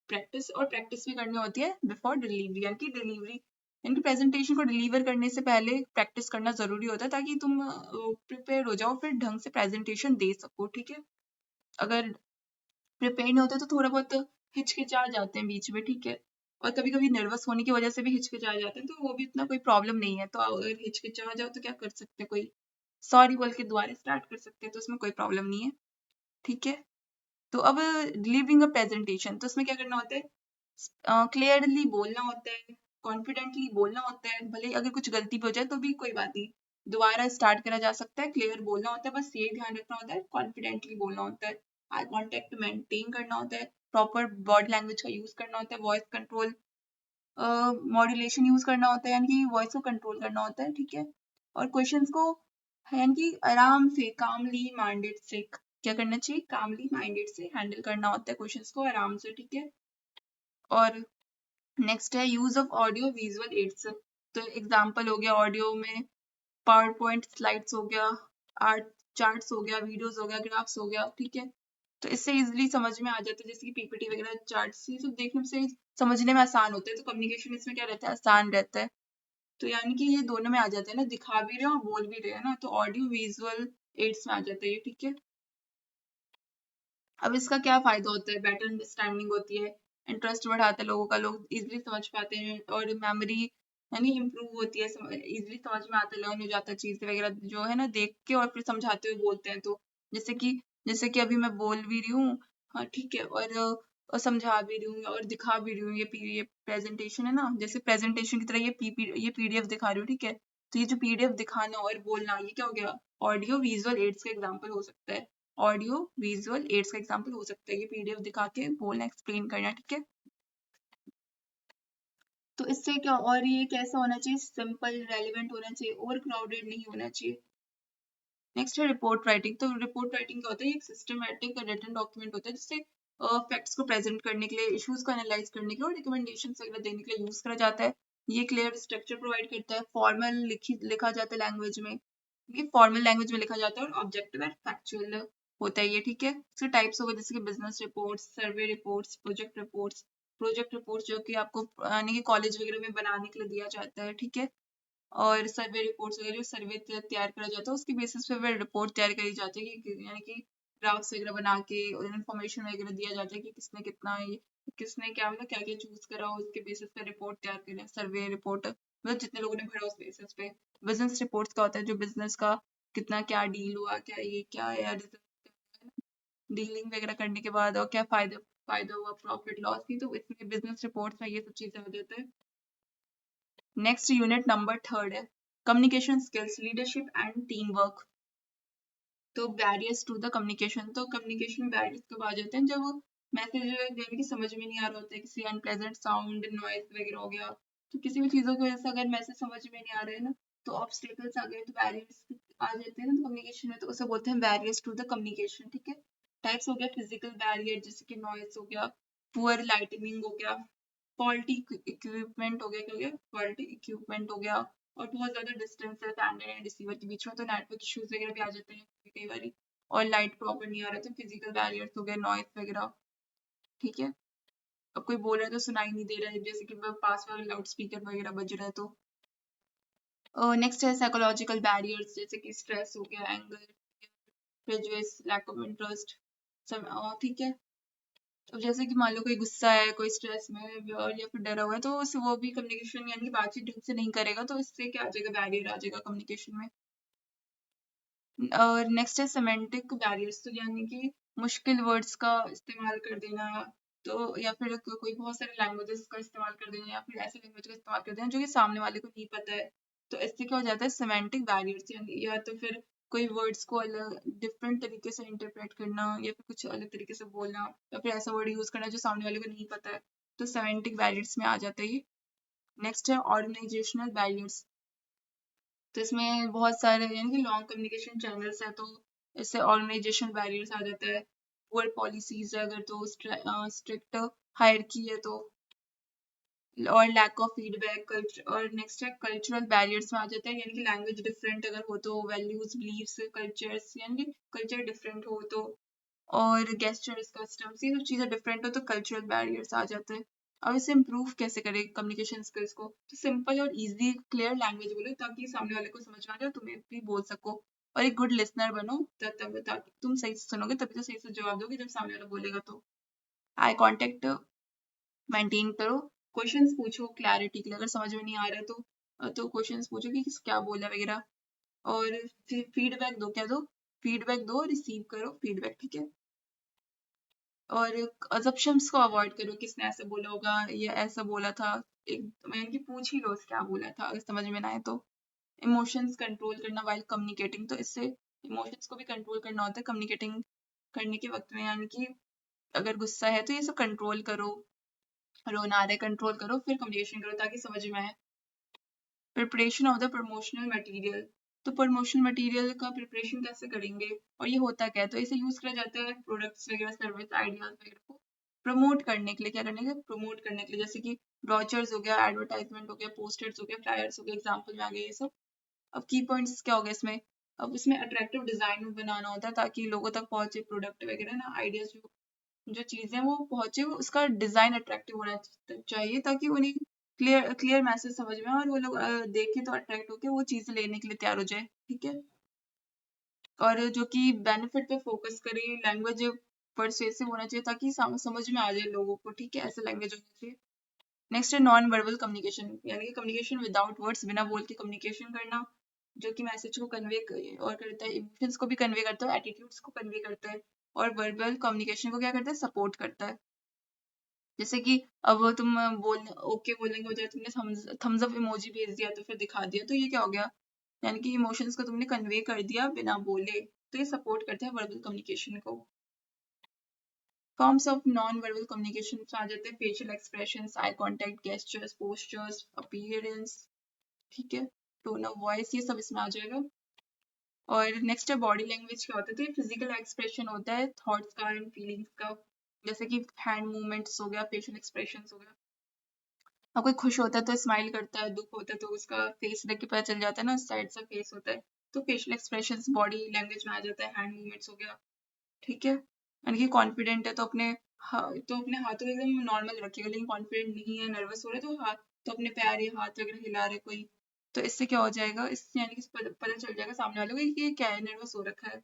प्रैक्टिस भी करनी होती है बिफोर डिलीवरी, यानी कि प्रेजेंटेशन को डिलीवर करने से पहले प्रैक्टिस करना जरूरी होता है, ताकि तुम प्रिपेयर हो जाओ, फिर ढंग से प्रेजेंटेशन दे सको, ठीक है। अगर प्रिपेयर नहीं होते तो थोड़ा बहुत हिचकिचा जाते हैं बीच में, ठीक है, और कभी कभी नर्वस होने की वजह से भी हिचकिचा जाते हैं, तो वो भी इतना कोई प्रॉब्लम नहीं है, तो अगर हिचकिचा जाओ तो क्या कर सकते हैं, कोई सॉरी बोल के दोबारा स्टार्ट कर सकते हैं, तो उसमें कोई प्रॉब्लम नहीं है, ठीक है। तो अब डिलीवरिंग अ प्रेजेंटेशन, तो उसमें क्या करना होता है, क्लियरली बोलना होता है, कॉन्फिडेंटली बोलना होता है, भले अगर कुछ गलती भी हो जाए तो भी कोई बात नहीं, दोबारा स्टार्ट करा जा सकता है, क्लियर बोलना होता है, बस ये ध्यान रखना होता है, कॉन्फिडेंटली बोलना होता है, आई कॉन्टेक्ट मेंटेन करना होता है, प्रॉपर बॉडी लैंग्वेज का यूज करना होता है, वॉइस कंट्रोल मॉड्यूलेशन यूज करना होता है, यानी कि वॉइस को कंट्रोल करना होता है, ठीक है। और क्वेश्चंस को यानी कि आराम से, कामली माइंडेड से, क्या करना चाहिए, कामली माइंडेड से हैंडल करना होता है क्वेश्चंस को आराम से, ठीक है। और नेक्स्ट है use of audio visual aids, तो एग्जांपल हो गया ऑडियो में पावर पॉइंट स्लाइड्स हो गया, आर्ट चार्ट्स हो गया, वीडियोस हो गया, ग्राफ्स हो गया, ठीक है। तो इससे इजीली समझ में आ जाता है, जैसे कि पीपीटी वगैरह, चार्ट्स, ये सब देखने से समझने में आसान होता है, तो कम्युनिकेशन इसमें क्या रहता है, आसान रहता है। तो यानी कि ये दोनों में आ जाते हैं ना, दिखा भी रहे हो और बोल भी रहे हैं ना, तो ऑडियो विजुअल एड्स में आ जाता है ये, ठीक है। अब इसका क्या फायदा होता है, बेटर अंडरस्टैंडिंग होती है, इंटरेस्ट बढ़ाता है लोगों का, लोग इजीली समझ पाते हैं, और मेमोरी यानी इम्प्रूव होती है, इजीली समझ में आता है, लर्न हो जाता है चीज वगैरह जो है ना, देख के और फिर समझाते हुए बोलते हैं, तो जैसे कि अभी मैं बोल भी रही हूँ, हाँ ठीक है, और समझा भी रही हूँ और दिखा भी रही हूँ, ये प्रेजेंटेशन है ना, जैसे प्रेजेंटेशन की तरह ये पीडीएफ दिखा रही हूँ, ठीक है। तो ये जो पीडीएफ दिखाना और बोलना, ये क्या हो गया, ऑडियो विजुअल एड्स का एग्जाम्पल हो सकता है, ऑडियो विजुअल एड्स का एग्जांपल हो सकता है, ये पीडीएफ दिखा के बोलना, एक्सप्लेन करना, ठीक है। तो इससे क्या, और ये कैसा होना चाहिए, सिंपल रेलिवेंट होना चाहिए, ओवर क्राउडेड नहीं होना चाहिए। नेक्स्ट है रिपोर्ट राइटिंग, तो रिपोर्ट राइटिंग क्या होता है, एक सिस्टमैटिक रिटन डॉक्यूमेंट होता है, जिससे फैक्ट्स को प्रेजेंट करने के लिए, इश्यूज को एनालाइज करने के लिए और रिकमेंडेशन वगैरह देने के लिए यूज करा जाता है। ये क्लियर स्ट्रक्चर प्रोवाइड करता है, फॉर्मल लिखा जाता है लैंग्वेज में, ये फॉर्मल लैंग्वेज में लिखा जाता है, और ऑब्जेक्टिव एंड फैक्चुअल होता है ये, ठीक है। इसके टाइप्स हो गए, जैसे कि बिजनेस रिपोर्ट्स, सर्वे रिपोर्ट्स, प्रोजेक्ट रिपोर्ट्स जो कि आपको यानी कि कॉलेज वगैरह में बनाने के लिए दिया जाता है, ठीक है। और सर्वे रिपोर्ट्स वगैरह, जो सर्वे तैयार करा जाता है, उसके बेसिस पे फिर रिपोर्ट तैयार करी जाती है, कि यानी कि ग्राफ्स वगैरह बना के इन्फॉर्मेशन वगैरह दिया जाता है कि किसने कितना किसने क्या मतलब क्या क्या चूज करा, उसके बेसिस पे रिपोर्ट तैयार करें, सर्वे रिपोर्ट मतलब जितने लोगों ने भरा उस बेसिस पे। बिजनेस रिपोर्ट्स का होता है, जो बिजनेस का कितना क्या डील हुआ, क्या ये क्या या डीलिंग वगैरह करने के बाद, और क्या फायदा फायदा हुआ, प्रॉफिट लॉस की, तो इसमें बिजनेस रिपोर्ट्स में ये सब चीजें आ जाता है। नेक्स्ट यूनिट नंबर 3 है communication skills, leadership and team work. तो बैरियर्स टू द कम्युनिकेशन, तो कम्युनिकेशन बैरियर्स कब आ जाते हैं, जब मैसेज यानी कि समझ में नहीं आ रहा होता है, किसी अनप्लेजेंट साउंड, नॉइज वगैरह हो गया, तो किसी भी चीजों की वजह से अगर मैसेज समझ में नहीं आ रहे हैं ना, तो ऑब्स्टेकल्स आ गए, तो बैरियर्स आ जाते हैं ना कम्युनिकेशन में, तो उसे बोलते हैं बैरियर्स टू द कम्युनिकेशन, ठीक है। टाइप्स हो गया फिजिकल बैरियर, जैसे कि नॉइज हो गया, पुअर लाइटनिंग हो गया, फॉल्टी इक्विपमेंट हो गया, क्या हो गया, फॉल्टी इक्विपमेंट हो गया, और बहुत ज्यादा डिस्टेंस है सैंडर एंड रिसीवर के बीच में, तो नेटवर्क इश्यूज वगैरह भी आ जाते हैं कई बार, और लाइट प्रॉपर नहीं आ रहा, तो फिजिकल बैरियर्स हो गए, नॉइस वगैरह, ठीक है। अब कोई बोल रहा है तो सुनाई नहीं दे रहा है, जैसे कि पास में लाउड स्पीकर वगैरह बज रहा है, तो नेक्स्ट है साइकोलॉजिकल बैरियर्स, जैसे कि स्ट्रेस हो गया, anger, prejudice, lack of interest, सब, ठीक है। अब जैसे कि मान लो कोई गुस्सा है, कोई स्ट्रेस में है, और या फिर डरा हुआ है, तो वो भी कम्युनिकेशन यानी कि बातचीत ढंग से नहीं करेगा, तो इससे क्या आ जाएगा, बैरियर आ जाएगा कम्युनिकेशन में। और नेक्स्ट है सेमेंटिक बैरियर्स, तो यानी कि मुश्किल वर्ड्स का इस्तेमाल कर देना, तो या फिर कोई बहुत सारे लैंग्वेजेस का इस्तेमाल कर देना, या फिर ऐसे लैंग्वेज का इस्तेमाल कर देना जो कि सामने वाले को नहीं पता है, तो इससे क्या हो जाता है, सेमेंटिक बैरियर्स, यानी या तो फिर कोई वर्ड्स को अलग डिफरेंट तरीके से इंटरप्रेट करना, या फिर कुछ अलग तरीके से बोलना, या फिर ऐसा वर्ड यूज करना जो सामने वाले को नहीं पता है, तो सेमेंटिक बैरियर्स में आ जाता है ये। नेक्स्ट है ऑर्गेनाइजेशनल बैरियर्स, तो इसमें बहुत सारे यानी कि लॉन्ग कम्युनिकेशन चैनल्स है, तो इससे ऑर्गेनाइजेशन बैरियर्स आ जाता है, पुअर पॉलिसीज है अगर, तो स्ट्रिक्ट हायरकी है, तो और लैक ऑफ फीडबैक कल्चर, और नेक्स्ट है कल्चरल बैरियर्स में आ जाता है, यानी कि लैंग्वेज डिफरेंट अगर हो, तो वैल्यूज बिलीव्स कल्चर्स यानी कि कल्चर डिफरेंट हो, तो और गेस्चर्स कस्टम्स ये सब चीज़ें डिफरेंट हो, तो कल्चरल बैरियर्स आ जाते हैं। अब इसे इम्प्रूव कैसे करें कम्युनिकेशन स्किल्स को, तो सिंपल और इजी क्लियर लैंग्वेज बोलो, ताकि सामने वाले को समझ में आ जाए, तुम्हें भी बोल सको, और एक गुड लिसनर बनो, तब ताकि तुम सही से सुनोगे, तभी तो सही से जवाब दोगे जब सामने वाला बोलेगा, तो आई कॉन्टेक्ट मेंटेन करो, क्वेश्चंस पूछो क्लैरिटी के लिए, अगर समझ में नहीं आ रहा है तो क्वेश्चंस पूछो कि क्या बोला वगैरह, और फीडबैक दो, क्या दो? फीडबैक दो, रिसीव करो फीडबैक, ठीक है। और अजम्पशंस को अवॉइड करो, किसने ऐसे बोला होगा, ये ऐसा बोला था, एक मैंने कि पूछ ही लो क्या बोला था, अगर समझ में ना आए तो। इमोशंस कंट्रोल करना वाइल कम्युनिकेटिंग, तो इससे इमोशंस को भी कंट्रोल करना होता है कम्युनिकेटिंग करने के वक्त में, यानी कि अगर गुस्सा है तो ये सब कंट्रोल करो, रोना आ रहा है कंट्रोल करो, फिर कम्युनिकेशन करो ताकि समझ में आए। Preparation of the promotional material, तो प्रमोशनल मटेरियल का प्रिपरेशन कैसे करेंगे और ये होता क्या है, तो इसे यूज करा जाता है प्रोडक्ट्स वगैरह, सर्विस, आइडियाज वगैरह को प्रमोट करने के लिए। क्या करने के लिए? प्रमोट करने के लिए, जैसे कि ब्रोचर्स हो गया, एडवर्टाइजमेंट हो गया, पोस्टर्स हो गया, फ्लायर्स हो गया, एग्जाम्पल में आ गया ये सब। अब की पॉइंट्स क्या हो गया इसमें, अब इसमें अट्रैक्टिव डिजाइन बनाना होता है ताकि लोगों तक पहुंचे प्रोडक्ट वगैरह ना, आइडियाज जो चीजें वो पहुंचे, वो उसका डिजाइन अट्रैक्टिव होना चाहिए ताकि उन्हें क्लियर क्लियर मैसेज समझ में आए और वो लोग देख के तो अट्रैक्ट होके वो चीजें लेने के लिए तैयार हो जाए, ठीक है। और जो कि बेनिफिट पे फोकस करे, लैंग्वेज परsuasive होना चाहिए ताकि समझ में आ जाए लोगों को, ठीक है, ऐसा लैंग्वेज होना चाहिए। नेक्स्ट है नॉन वर्बल कम्युनिकेशन, यानी कि कम्युनिकेशन विदाउट वर्ड्स, बिना बोल के कम्युनिकेशन करना, जो कि मैसेज को कन्वे और करता है, इमोशंस को भी कन्वे करता है, एटीट्यूड्स को कन्वे करता है, और वर्बल कम्युनिकेशन को क्या करता है? सपोर्ट करता है। जैसे कि अब तुम बोल ओके बोलने के बजाय तुमने थम्स अप इमोजी भेज दिया तो फिर दिखा दिया, तो ये क्या हो गया? यानी कि इमोशंस को तुमने कन्वे कर दिया बिना बोले, तो ये सपोर्ट करता है वर्बल कम्युनिकेशन को। Forms of non verbal communication आ जाते हैं facial expressions, eye contact, gestures, postures, appearance, ठीक है, टोन ऑफ वॉइस, ये सब इसमें आ जाएगा। और नेक्स्ट है बॉडी लैंग्वेज, क्या होता है? तो फिजिकल एक्सप्रेशन होता है थॉट्स का एंड फीलिंग्स का, जैसे कि हैंड मूवमेंट्स हो गया, फेशियल एक्सप्रेशंस हो गया। और कोई खुश होता है तो स्माइल करता है, दुख होता है तो उसका फेस देख के पता चल जाता है ना, उस साइड सा फेस होता है, तो फेशियल एक्सप्रेशंस बॉडी लैंग्वेज में आ जाता है, हैंड मूवमेंट्स हो गया, ठीक है। यानी कि कॉन्फिडेंट है तो तो अपने हाथों को एकदम नॉर्मल रखिएगा, लेकिन कॉन्फिडेंट नहीं है, नर्वस हो रहा है तो अपने पैर या हाथ वगैरह हिला रहे कोई, तो इससे क्या हो जाएगा, इससे यानी कि पता चल जाएगा सामने वाले को कि ये क्या है, नर्वस हो रखा है,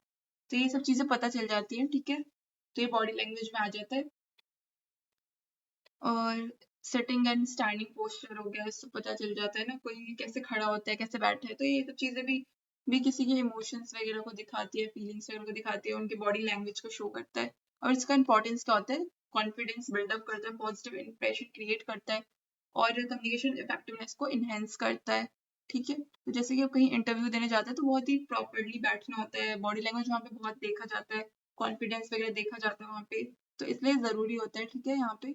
तो ये सब चीजें पता चल जाती हैं, ठीक है, तो ये बॉडी लैंग्वेज में आ जाता है। और सिटिंग एंड स्टैंडिंग पोस्चर हो गया, इससे पता चल जाता है ना कोई कैसे खड़ा होता है, कैसे बैठा है, तो ये सब चीजें भी किसी के इमोशंस वगैरह को दिखाती है, फीलिंग्स वगैरह को दिखाती है, उनके बॉडी लैंग्वेज को शो करता है। और इसका इंपॉर्टेंस क्या होता है? कॉन्फिडेंस बिल्डअप करता है, पॉजिटिव इंप्रेशन क्रिएट करता है, और कम्युनिकेशन इफेक्टिवनेस को इनहेंस करता है, ठीक है। तो जैसे कि आप कहीं इंटरव्यू देने जाते हैं तो बहुत ही प्रॉपरली बैठना होता है, बॉडी लैंग्वेज वहाँ पे बहुत देखा जाता है, कॉन्फिडेंस वगैरह देखा जाता है वहाँ पे, तो इसलिए जरूरी होता है, ठीक है, यहाँ पे।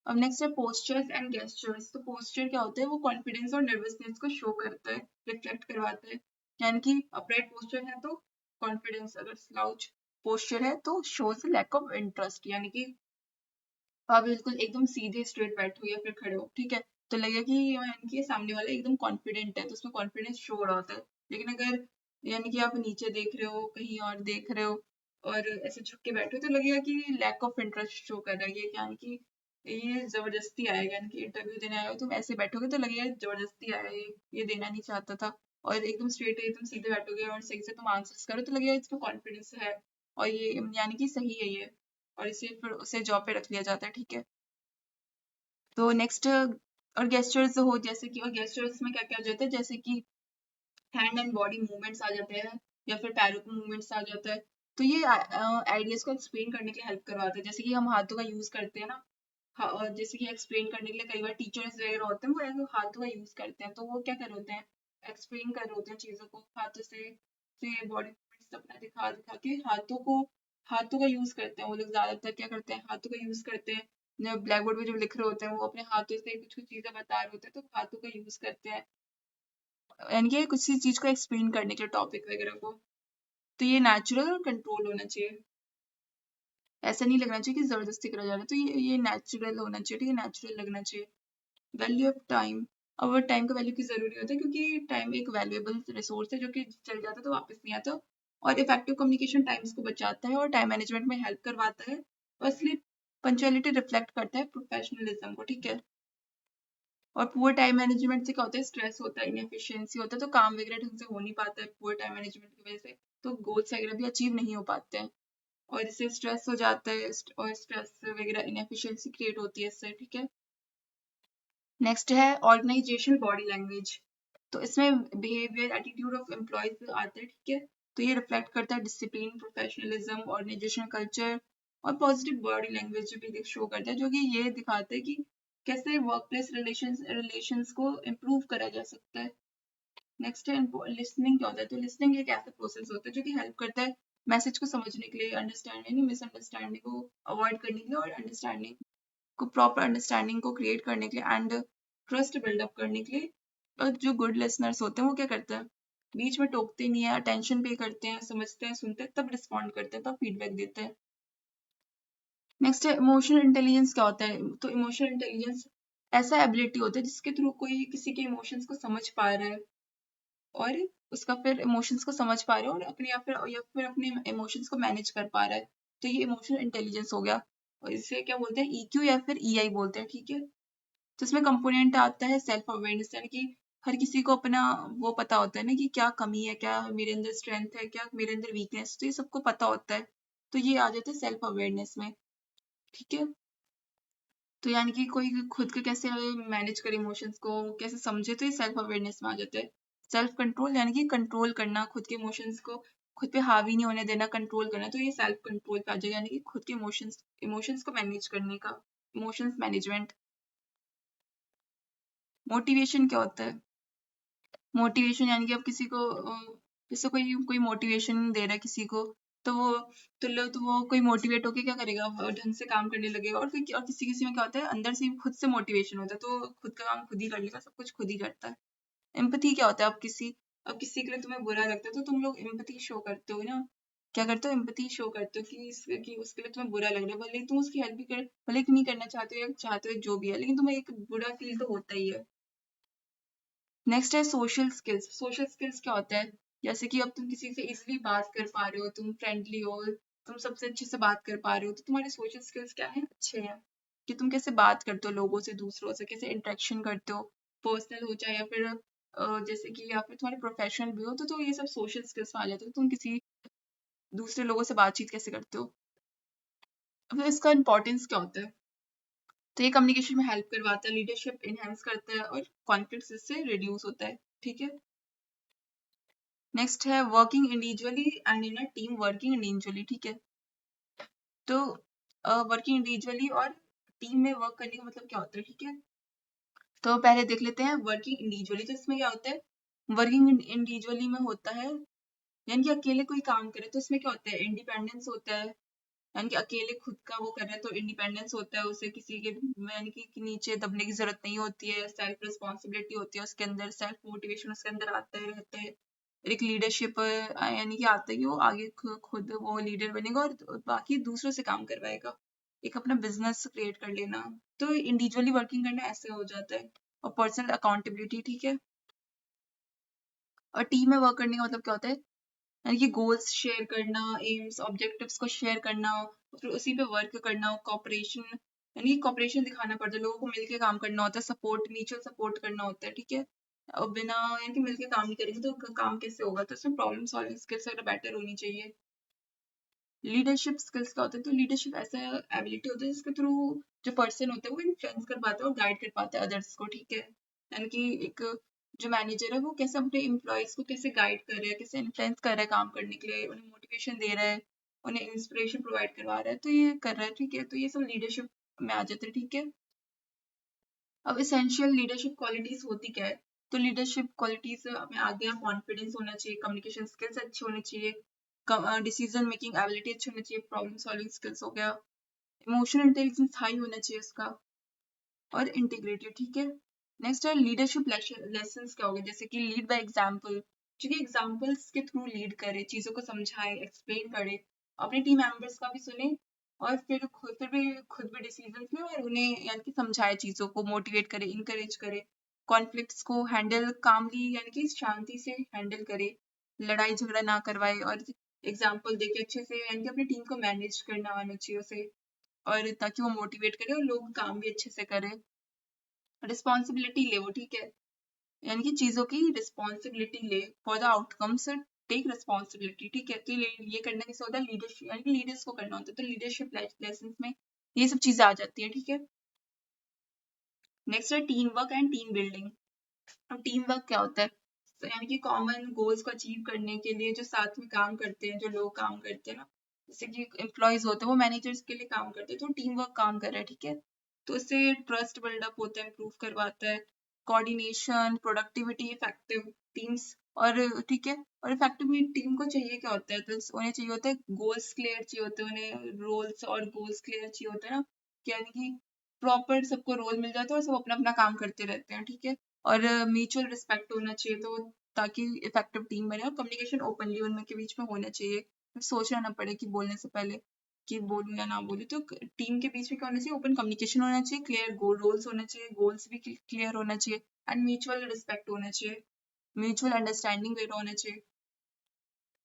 अब नेक्स्ट है पोस्चर्स एंड गेस्चर्स, तो पोस्चर क्या होता है? वो कॉन्फिडेंस और नर्वसनेस को शो करता है, रिफ्लेक्ट करवाता है, यानी कि अपराइट पोस्चर है तो कॉन्फिडेंस, अगर स्लाउच पोस्चर है तो शोज लैक ऑफ इंटरेस्ट, यानी कि आप बिल्कुल एकदम सीधे स्ट्रेट बैठो या फिर खड़े हो, ठीक है, तो लगेगा कि यानी कि सामने वाला एकदम कॉन्फिडेंट है, तो उसमें कॉन्फिडेंस शो हो रहा होता है। लेकिन अगर यानी कि आप नीचे देख रहे हो, कहीं और देख रहे हो और ऐसे झुक के बैठे हो, तो लगेगा कि लैक ऑफ इंटरेस्ट शो कर रहा है, ये यानी कि ये जबरदस्ती आएगा, यानी कि इंटरव्यू देने आए हो तुम ऐसे बैठोगे तो लगेगा जबरदस्ती आया है, ये देना नहीं चाहता था। और एकदम स्ट्रेट एकदम सीधे बैठोगे और सही से तुम आंसर्स करो तो लगेगा इसमें कॉन्फिडेंस है और ये यानी कि सही है ये, और इसे फिर उसे जॉब पे रख लिया जाता है, ठीक है। तो नेक्स्ट और गेस्चर्स हो, जैसे कि और गेस्चर्स में क्या क्या आ जाता है, जैसे कि हैंड एंड बॉडी मूवमेंट्स आ जाते हैं, या फिर पैरों के मूवमेंट्स आ जाता है, तो ये आइडियाज को एक्सप्लेन करने के लिए हेल्प करवाते हैं, जैसे कि हम हाथों का यूज करते हैं ना, और जैसे कि एक्सप्लेन करने के लिए कई बार टीचर्स वगैरह होते हैं वो ऐसे हाथों का यूज करते हैं, तो वो क्या कर रहे होते हैं? एक्सप्लेन कर रहे होते हैं चीजों को हाथों से बॉडी मूवमेंट्स अपना दिखा दिखा के हाथों का यूज करते हैं, वो लोग ज्यादातर क्या करते हैं, हाथों का यूज करते हैं। जब ब्लैक बोर्ड पे जब लिख रहे होते हैं वो अपने हाथों से कुछ कुछ चीजें बता रहे होते हैं, तो हाथों का यूज करते हैं, यानी कि किसी चीज को एक्सप्लेन करने के लिए टॉपिक वगैरह को, तो ये नेचुरल और कंट्रोल होना चाहिए, ऐसा नहीं लगना चाहिए कि जबरदस्ती करा जा रहा है, तो ये नेचुरल होना चाहिए, ठीक है, नेचुरल लगना चाहिए। वैल्यू ऑफ टाइम, और टाइम का वैल्यू क्यों जरूरी होता है? क्योंकि टाइम एक वैल्यूएबल रिसोर्स है जो कि चल जाता है तो वापस नहीं आता, और इफेक्टिव कम्युनिकेशन टाइम्स को बचाता है और टाइम मैनेजमेंट में हेल्प करवाता है, और इसलिए पंचुअलिटी रिफ्लेक्ट करता है प्रोफेशनलिज्म को, ठीक है। और पुअर टाइम मैनेजमेंट से क्या होता है? स्ट्रेस होता है, इनएफिशिएंसी होता है, तो काम वगैरह ढंग से हो नहीं पाता है पुअर टाइम मैनेजमेंट की वजह से, तो गोल्स वगैरह भी अचीव नहीं हो पाते हैं, और इससे स्ट्रेस हो जाता है, और स्ट्रेस वगैरह इनएफिशिएंसी क्रिएट होती है इससे, ठीक है। नेक्स्ट है ऑर्गेनाइजेशनल बॉडी लैंग्वेज, तो इसमें बिहेवियर एटीट्यूड ऑफ एम्प्लॉयज आता है, ठीक है। तो ये रिफ्लेक्ट करता है डिसिप्लिन, प्रोफेशनलिज्म, ऑर्गेनाइजेशनल कल्चर और पॉजिटिव बॉडी लैंग्वेज भी शो करता है, जो कि ये दिखाता है कि कैसे वर्क प्लेस रिलेशंस को इम्प्रूव करा जा सकता है। नेक्स्ट है लिसनिंग क्या होता है। तो लिसनिंग एक ऐसा प्रोसेस होता है जो कि हेल्प करता है मैसेज को समझने के लिए, अंडरस्टैंडिंग मिसअंडरस्टैंडिंग को अवॉइड करने के लिए और अंडरस्टैंडिंग को प्रॉपर अंडरस्टैंडिंग को क्रिएट करने के लिए एंड ट्रस्ट बिल्डअप करने के लिए। और जो गुड लिसनर्स होते हैं वो क्या करते हैं, बीच में टोकते नहीं है, अटेंशन पे करते हैं, समझते हैं, सुनते हैं, तब रिस्पॉन्ड करते हैं, तब फीडबैक देते हैं। नेक्स्ट है इमोशनल इंटेलिजेंस क्या होता है। तो इमोशनल इंटेलिजेंस ऐसा एबिलिटी होता है जिसके थ्रू कोई किसी के इमोशंस को समझ पा रहा है और उसका फिर इमोशंस को समझ पा रहा है और अपने या फिर अपने इमोशंस को मैनेज कर पा रहा है। तो ये इमोशनल इंटेलिजेंस हो गया और इसे क्या बोलते हैं, ईक्यू या फिर ईआई बोलते हैं, ठीक है। तो इसमें कंपोनेंट आता है सेल्फ अवेयरनेस, यानी कि हर किसी को अपना वो पता होता है ना कि क्या कमी है, क्या मेरे अंदर स्ट्रेंथ है, क्या मेरे अंदर वीकनेस, तो ये सबको पता होता है। तो ये आ जाता है सेल्फ अवेयरनेस में, ठीक है। तो यानी कि कोई खुद के कैसे मैनेज करे इमोशंस को, कैसे समझे, तो ये सेल्फ अवेयरनेस में आ जाता है। सेल्फ कंट्रोल यानी कि कंट्रोल करना खुद के इमोशंस को, खुद पे हावी नहीं होने देना, कंट्रोल करना, तो ये सेल्फ कंट्रोल पे आ जाएगा, यानी कि खुद के इमोशंस को मैनेज करने का, इमोशंस मैनेजमेंट। मोटिवेशन क्या होता है। मोटिवेशन यानी कि अब किसी को जैसे कोई कोई मोटिवेशन दे रहा है किसी को, तो वो तो वो कोई मोटिवेट होके क्या करेगा, ढंग से काम करने लगेगा। और किसी किसी में क्या होता है, अंदर से खुद से मोटिवेशन होता है, तो खुद का काम खुद ही कर लेगा, सब कुछ खुद ही करता है। एम्पैथी क्या होता है, अब किसी के लिए तुम्हें बुरा लगता है तो तुम लोग एम्पैथी शो करते हो ना, क्या करते हो, एम्पैथी शो करते हो कि उसके लिए तुम्हें बुरा लग रहा है, भले ही तुम उसकी हेल्प भी कर, भले ही नहीं करना चाहते हो या चाहते हो जो भी है, लेकिन तुम्हें एक बुरा फील तो होता ही है। नेक्स्ट है सोशल स्किल्स। सोशल स्किल्स क्या होता है, जैसे कि अब तुम किसी से इजीली बात कर पा रहे हो, तुम फ्रेंडली हो, तुम सबसे अच्छे से बात कर पा रहे हो, तो तुम्हारे सोशल स्किल्स क्या है, अच्छे हैं। कि तुम कैसे बात करते हो लोगों से, दूसरों से कैसे इंटरेक्शन करते हो, पर्सनल हो चाहे या फिर जैसे कि या फिर तुम्हारे प्रोफेशनल भी हो, तो ये सब सोशल स्किल्स में आ जाते हो। तुम किसी दूसरे लोगों से बातचीत कैसे करते हो। अब इसका इंपॉर्टेंस क्या होता है, तो ये कम्युनिकेशन में हेल्प करवाता है, लीडरशिप इनहेंस करता है और कॉन्फ्लिक्ट इससे रिड्यूस होता है, ठीक है। नेक्स्ट है working individually and in a team, working individually, ठीक है। तो वर्किंग इंडिविजुअली और टीम में वर्क करने का मतलब क्या होता है, ठीक है। तो पहले देख लेते हैं वर्किंग इंडिविजुअली। तो इसमें क्या होता है, वर्किंग इंडिविजुअली में होता है यानी कि अकेले कोई काम करे, तो इसमें क्या होता है, इंडिपेंडेंस होता है, यानी कि अकेले खुद का वो कर रहा है तो इंडिपेंडेंस होता है, उसे किसी के यानी कि नीचे दबने की जरूरत नहीं होती है, सेल्फ रिस्पॉन्सिबिलिटी होती है उसके अंदर, सेल्फ मोटिवेशन उसके अंदर आता है रहता है, एक लीडरशिप यानी कि आता है कि वो आगे खुद वो लीडर बनेगा और बाकी दूसरों से काम करवाएगा, एक अपना बिजनेस क्रिएट कर लेना। तो इंडिविजुअली वर्किंग करना ऐसे हो जाता है। और पर्सनल अकाउंटेबिलिटी, ठीक है। और टीम में वर्क करने का मतलब क्या होता है, यानी कि गोल्स शेयर करना, एम्स ऑब्जेक्टिव्स को शेयर करना, फिर उसी पे वर्क करना, कॉपरेशन यानी कि कॉपरेशन दिखाना पड़ता है, लोगों को मिलके काम करना होता है, सपोर्ट म्यूचुअल सपोर्ट करना होता है, ठीक है। और बिना यानी कि मिलके काम नहीं करेंगे तो काम कैसे होगा, तो इसमें प्रॉब्लम सॉल्विंग स्किल्स अगर बेटर होनी चाहिए। लीडरशिप स्किल्स का होता है, तो लीडरशिप ऐसा एबिलिटी होता है जिसके थ्रू जो पर्सन होता है वो इन्फ्लुएंस कर पाता है और गाइड कर पाता है अदर्स को, ठीक है। यानी कि एक जो मैनेजर है वो कैसे अपने एम्प्लॉयज को कैसे गाइड कर रहा है, कैसे इन्फ्लुएंस कर रहा है काम करने के लिए, उन्हें मोटिवेशन दे रहा है, उन्हें इंस्पिरेशन प्रोवाइड करवा रहा है, तो ये कर रहा है, ठीक है। तो ये सब लीडरशिप में आ जाता है, ठीक है। अब एसेंशियल लीडरशिप क्वालिटीज होती क्या है, तो लीडरशिप क्वालिटीज में आ गया कॉन्फिडेंस होना चाहिए, कम्युनिकेशन स्किल्स अच्छी होनी चाहिए, डिसीजन मेकिंग एबिलिटी अच्छी होनी चाहिए, प्रॉब्लम सॉल्विंग स्किल्स हो गया, इमोशनल इंटेलिजेंस हाई होना चाहिए उसका, और इंटीग्रिटी, ठीक है। नेक्स्ट है लीडरशिप लेसन्स क्या होगा, जैसे कि लीड बाय एग्जांपल, क्योंकि एग्जांपल्स के थ्रू लीड करे, चीजों को समझाए, एक्सप्लेन करे, अपने टीम मेंबर्स का भी सुने और फिर भी डिसीजन ले और उन्हें यानी कि समझाए, चीजों को मोटिवेट करे, इनकरेज करे, कॉन्फ्लिक्ट्स को हैंडल कामली यानी कि शांति से हैंडल करे, लड़ाई झगड़ा ना करवाए और एग्जाम्पल देके अच्छे से यानी कि अपनी टीम को मैनेज करना आना चाहिए उसे, और ताकि वो मोटिवेट करे और लोग काम भी अच्छे से करें। रिस्पॉन्सिबिलिटी ले वो, ठीक है, यानी कि चीजों की रिस्पॉन्सिबिलिटी ले for the outcomes, take responsibility, ठीक है। तो ये करना कैसे होता है, लीडरशिप यानी कि लीडर्स को करना होता है, तो लीडरशिप लेसन में ये सब चीजें आ जाती है, ठीक है। नेक्स्ट है team work and team building. अब टीम वर्क क्या होता है, यानी कि कॉमन गोल्स को अचीव करने के लिए जो साथ में काम करते हैं, जो लोग काम करते हैं ना, जैसे कि एम्प्लॉयज होते हैं वो मैनेजर्स के लिए काम करते हैं, तो टीम वर्क काम कर रहा है, ठीक है। तो इससे ट्रस्ट बिल्डअप होता है, इम्प्रूव करवाता है, कोऑर्डिनेशन, प्रोडक्टिविटी, इफेक्टिव टीम्स, और ठीक है। और इफेक्टिव टीम को चाहिए क्या होता है, तो उन्हें चाहिए होता है गोल्स क्लियर चाहिए होते हैं, उन्हें रोल्स और गोल्स क्लियर चाहिए होता है ना, यानी कि प्रॉपर सबको रोल मिल जाता है और सब अपना अपना काम करते रहते हैं, ठीक है। और म्यूचुअल रिस्पेक्ट होना चाहिए, तो ताकि इफेक्टिव टीम बने, और कम्युनिकेशन ओपनली उनके बीच में होना चाहिए, सोचना ना पड़े कि बोलने से पहले कि बोलूं या ना बोलूं। तो टीम के बीच में क्या होना चाहिए, ओपन कम्युनिकेशन होना चाहिए, क्लियर गोल रोल्स होना चाहिए, गोल्स भी क्लियर होना चाहिए, एंड म्यूचुअल रिस्पेक्ट होना चाहिए, म्यूचुअल अंडरस्टैंडिंग वेट होना चाहिए।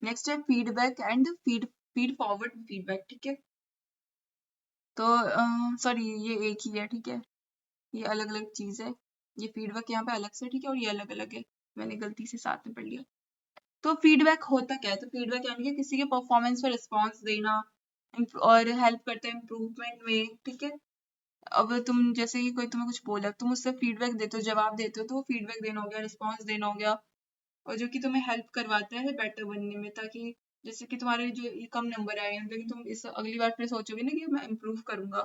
नेक्स्ट है feedback and feed forward feedback, ठीक है। तो सॉरी, ये एक ही है, ठीक है, ये अलग अलग चीज है, ये फीडबैक यहाँ पे अलग से, ठीक है, और ये अलग अलग है, मैंने गलती से साथ में पढ़ लिया। तो फीडबैक होता क्या है, तो फीडबैक यानी कि किसी के परफॉर्मेंस पर रिस्पॉन्स देना और हेल्प करता है इम्प्रूवमेंट में, ठीक है। अब तुम जैसे कि कोई तुम्हें कुछ बोला, तुम उससे फीडबैक देते हो, जवाब देते हो, तो वो फीडबैक देना हो गया, रिस्पॉन्स देना हो गया, और जो कि तुम्हें हेल्प करवाता है बेटर बनने में, ताकि जैसे कि तुम्हारे जो ये कम नंबर आए हैं, लेकिन तुम इस अगली बार फिर सोचोगे ना कि मैं इम्प्रूव करूंगा,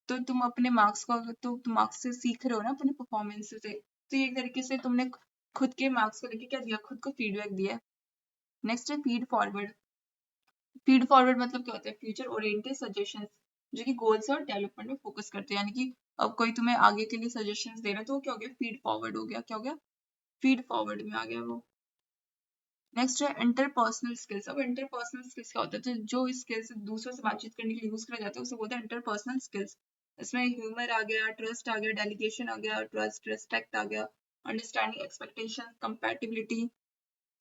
तो तुम अपने मार्क्स को, तो तुम मार्क्स से सीख रहे हो ना अपने परफॉर्मेंस से, तो ये एक तरीके से तुमने खुद के मार्क्स को लेके क्या दिया, खुद को फीडबैक दिया। नेक्स्ट है फीड फॉरवर्ड। फीड फॉरवर्ड मतलब क्या होता है, फ्यूचर ओरिएंटेड सजेशंस, जो कि गोल्स और डेवलपमेंट में फोकस करते हैं, यानी कि अब कोई तुम्हें आगे के लिए सजेशंस दे रहा है, तो वो क्या हो गया, फीड फॉरवर्ड हो गया, क्या हो गया, फीड फॉरवर्ड में आ गया वो। नेक्स्ट है इंटरपर्सनल स्किल्स। अब इंटरपर्सनल स्किल्स क्या होता है, तो जो स्किल्स दूसरों से बातचीत करने के लिए यूज करा जाता है उसे बोलते हैं इंटरपर्सनल स्किल्स। इसमें ह्यूमर आ गया, ट्रस्ट आ गया, डेलीगेशन आ गया, ट्रस्ट रिस्पेक्ट आ गया, अंडरस्टैंडिंग एक्सपेक्टेशन, कंपैटिबिलिटी।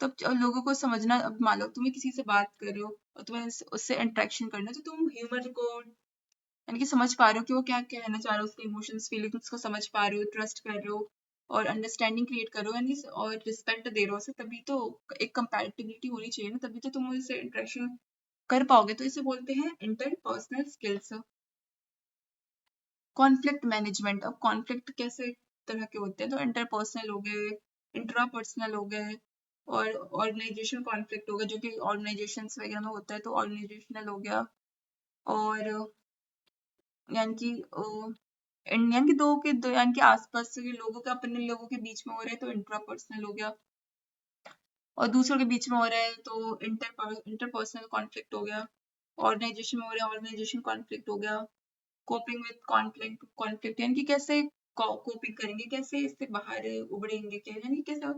तब लोगों को समझना, अब मान लो तुम्हें किसी से बात कर रहे हो और तुम्हें उससे इंटरेक्शन करना है, तो तुम ह्यूमर को यानी कि समझ पा रहे हो कि वो क्या कहना चाह रहा है, उसके इमोशंस फीलिंग्स को समझ पा रहे हो, ट्रस्ट कर रहे हो और अंडरस्टैंडिंग क्रिएट कर रहे हो, यानी और रिस्पेक्ट दे रहे हो उसे, तभी तो एक कंपैटिबिलिटी होनी चाहिए ना, तभी तो तुम उससे इंटरेक्शन कर पाओगे, तो इसे बोलते हैं इंटरपर्सनल स्किल्स। Conflict management. अब कॉन्फ्लिक्ट कैसे तरह के होते हैं, तो इंटरपर्सनल हो गए, इंट्रापर्सनल हो गए, और ऑर्गेनाइजेशन कॉन्फ्लिक्ट हो गया, जो कि ऑर्गेनाइजेशन वगैरह में होता है, तो ऑर्गेनाइजेशनल हो गया। और यानी कि यानी कि दो यानी कि आसपास के लोगों का अपने लोगों के बीच में हो रहा है, तो इंट्रापर्सनल हो गया, और दूसरों के बीच में हो रहा है तो इंटरपर्सनल कॉन्फ्लिक्ट हो गया। ऑर्गेनाइजेशन में हो रहा है, ऑर्गेनाइजेशन कॉन्फ्लिक्ट हो गया। कोपिंग विद कॉन्फ्लिक्ट कॉन्फ्लिक्ट यानी कि कैसे कोपिंग करेंगे, कैसे इससे बाहर उबड़ेंगे, क्या यानी कैसे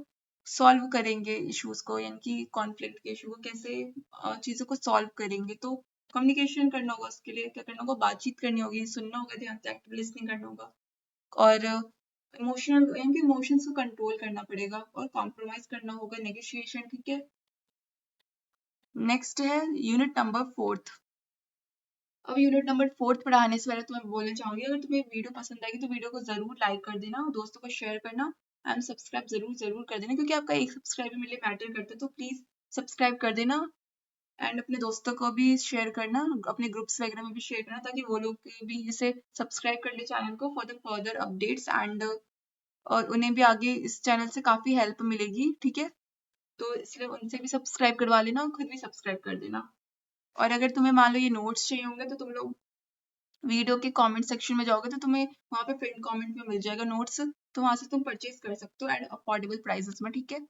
सॉल्व करेंगे इश्यूज को, यानी कि कॉन्फ्लिक्ट के इशू को कैसे चीजों को सॉल्व करेंगे। तो कम्युनिकेशन करना होगा, उसके लिए क्या करना होगा, बातचीत करनी होगी, सुनना होगा ध्यान से, एक्टिव लिसनिंग करना होगा, और इमोशनल यानी कि इमोशंस को कंट्रोल करना पड़ेगा, और कॉम्प्रोमाइज करना होगा, नेगोशिएशन, ठीक है। नेक्स्ट है यूनिट नंबर 4। अब यूनिट नंबर 4 पढ़ाने से पहले तो मैं बोलना चाहूंगी, अगर तुम्हें वीडियो पसंद आएगी तो वीडियो को जरूर लाइक कर देना, दोस्तों को शेयर करना, एंड सब्सक्राइब जरूर जरूर कर देना, क्योंकि आपका एक सब्सक्राइब मेरे लिए मैटर करता है, तो प्लीज सब्सक्राइब कर देना, एंड अपने दोस्तों को भी शेयर करना, अपने ग्रुप्स वगैरह में भी शेयर करना, ताकि वो लोग भी इसे सब्सक्राइब कर ले चैनल को for the further updates, and और उन्हें भी आगे इस चैनल से काफी हेल्प मिलेगी, ठीक है। तो इसलिए उनसे भी सब्सक्राइब करवा लेना और खुद भी सब्सक्राइब कर देना। और अगर तुम्हें मान लो ये नोट्स चाहिए होंगे, तो तुम लोग वीडियो के कमेंट सेक्शन में जाओगे, तो तुम्हें वहाँ पे पिन कमेंट में मिल जाएगा नोट्स, तो वहाँ से तुम परचेज कर सकते हो एट अफोर्डेबल प्राइसेस में, ठीक है।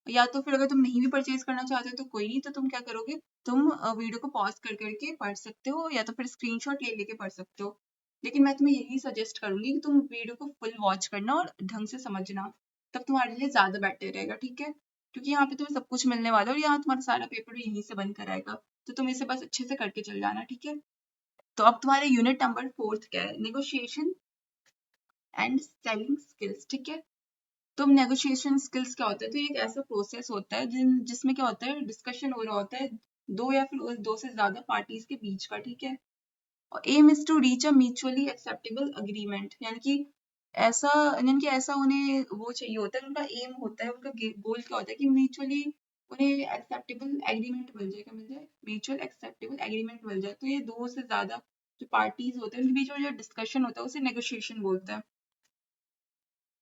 या तो फिर अगर तुम नहीं भी परचेज करना चाहते हो तो कोई नहीं, तो तुम क्या करोगे, तुम वीडियो को पॉज कर करके पढ़ सकते हो, या तो फिर स्क्रीनशॉट ले लेके पढ़ सकते हो। लेकिन मैं तुम्हें यही सजेस्ट करूंगी कि तुम वीडियो को फुल वॉच करना और ढंग से समझना, तब तुम्हारे लिए ज्यादा बेटर रहेगा, ठीक है। क्योंकि यहाँ पे तुम्हें सब कुछ मिलने वाला है, और यहाँ तुम्हारा सारा पेपर यहीं से बन कर आएगा, तो तुम इसे बस अच्छे से करके चल जाना, ठीक है। तो अब तुम्हारे यूनिट नंबर 4 क्या है, नेगोशिएशन एंड सेलिंग स्किल्स, ठीक है। तो नेगोशिएशन स्किल्स क्या होता है, तो ये एक ऐसा प्रोसेस होता है जिसमें क्या होता है, डिस्कशन हो रहा होता है दो या फिर दो से ज्यादा पार्टीज के बीच का, ठीक है। और aim is to reach a mutually acceptable agreement, यानी कि ऐसा उन्हें वो चाहिए होता है, उनका एम होता है, उनका गोल क्या होता है कि म्यूचुअली उन्हें एक्सेप्टेबल एग्रीमेंट मिल जाए, क्या मिल जाए, म्यूचुअल एक्सेप्टेबल एग्रीमेंट मिल जाए। तो ये दो से ज्यादा जो पार्टीज होते हैं उनके बीच में जो डिस्कशन होता है उसे नेगोशिएशन बोलते हैं।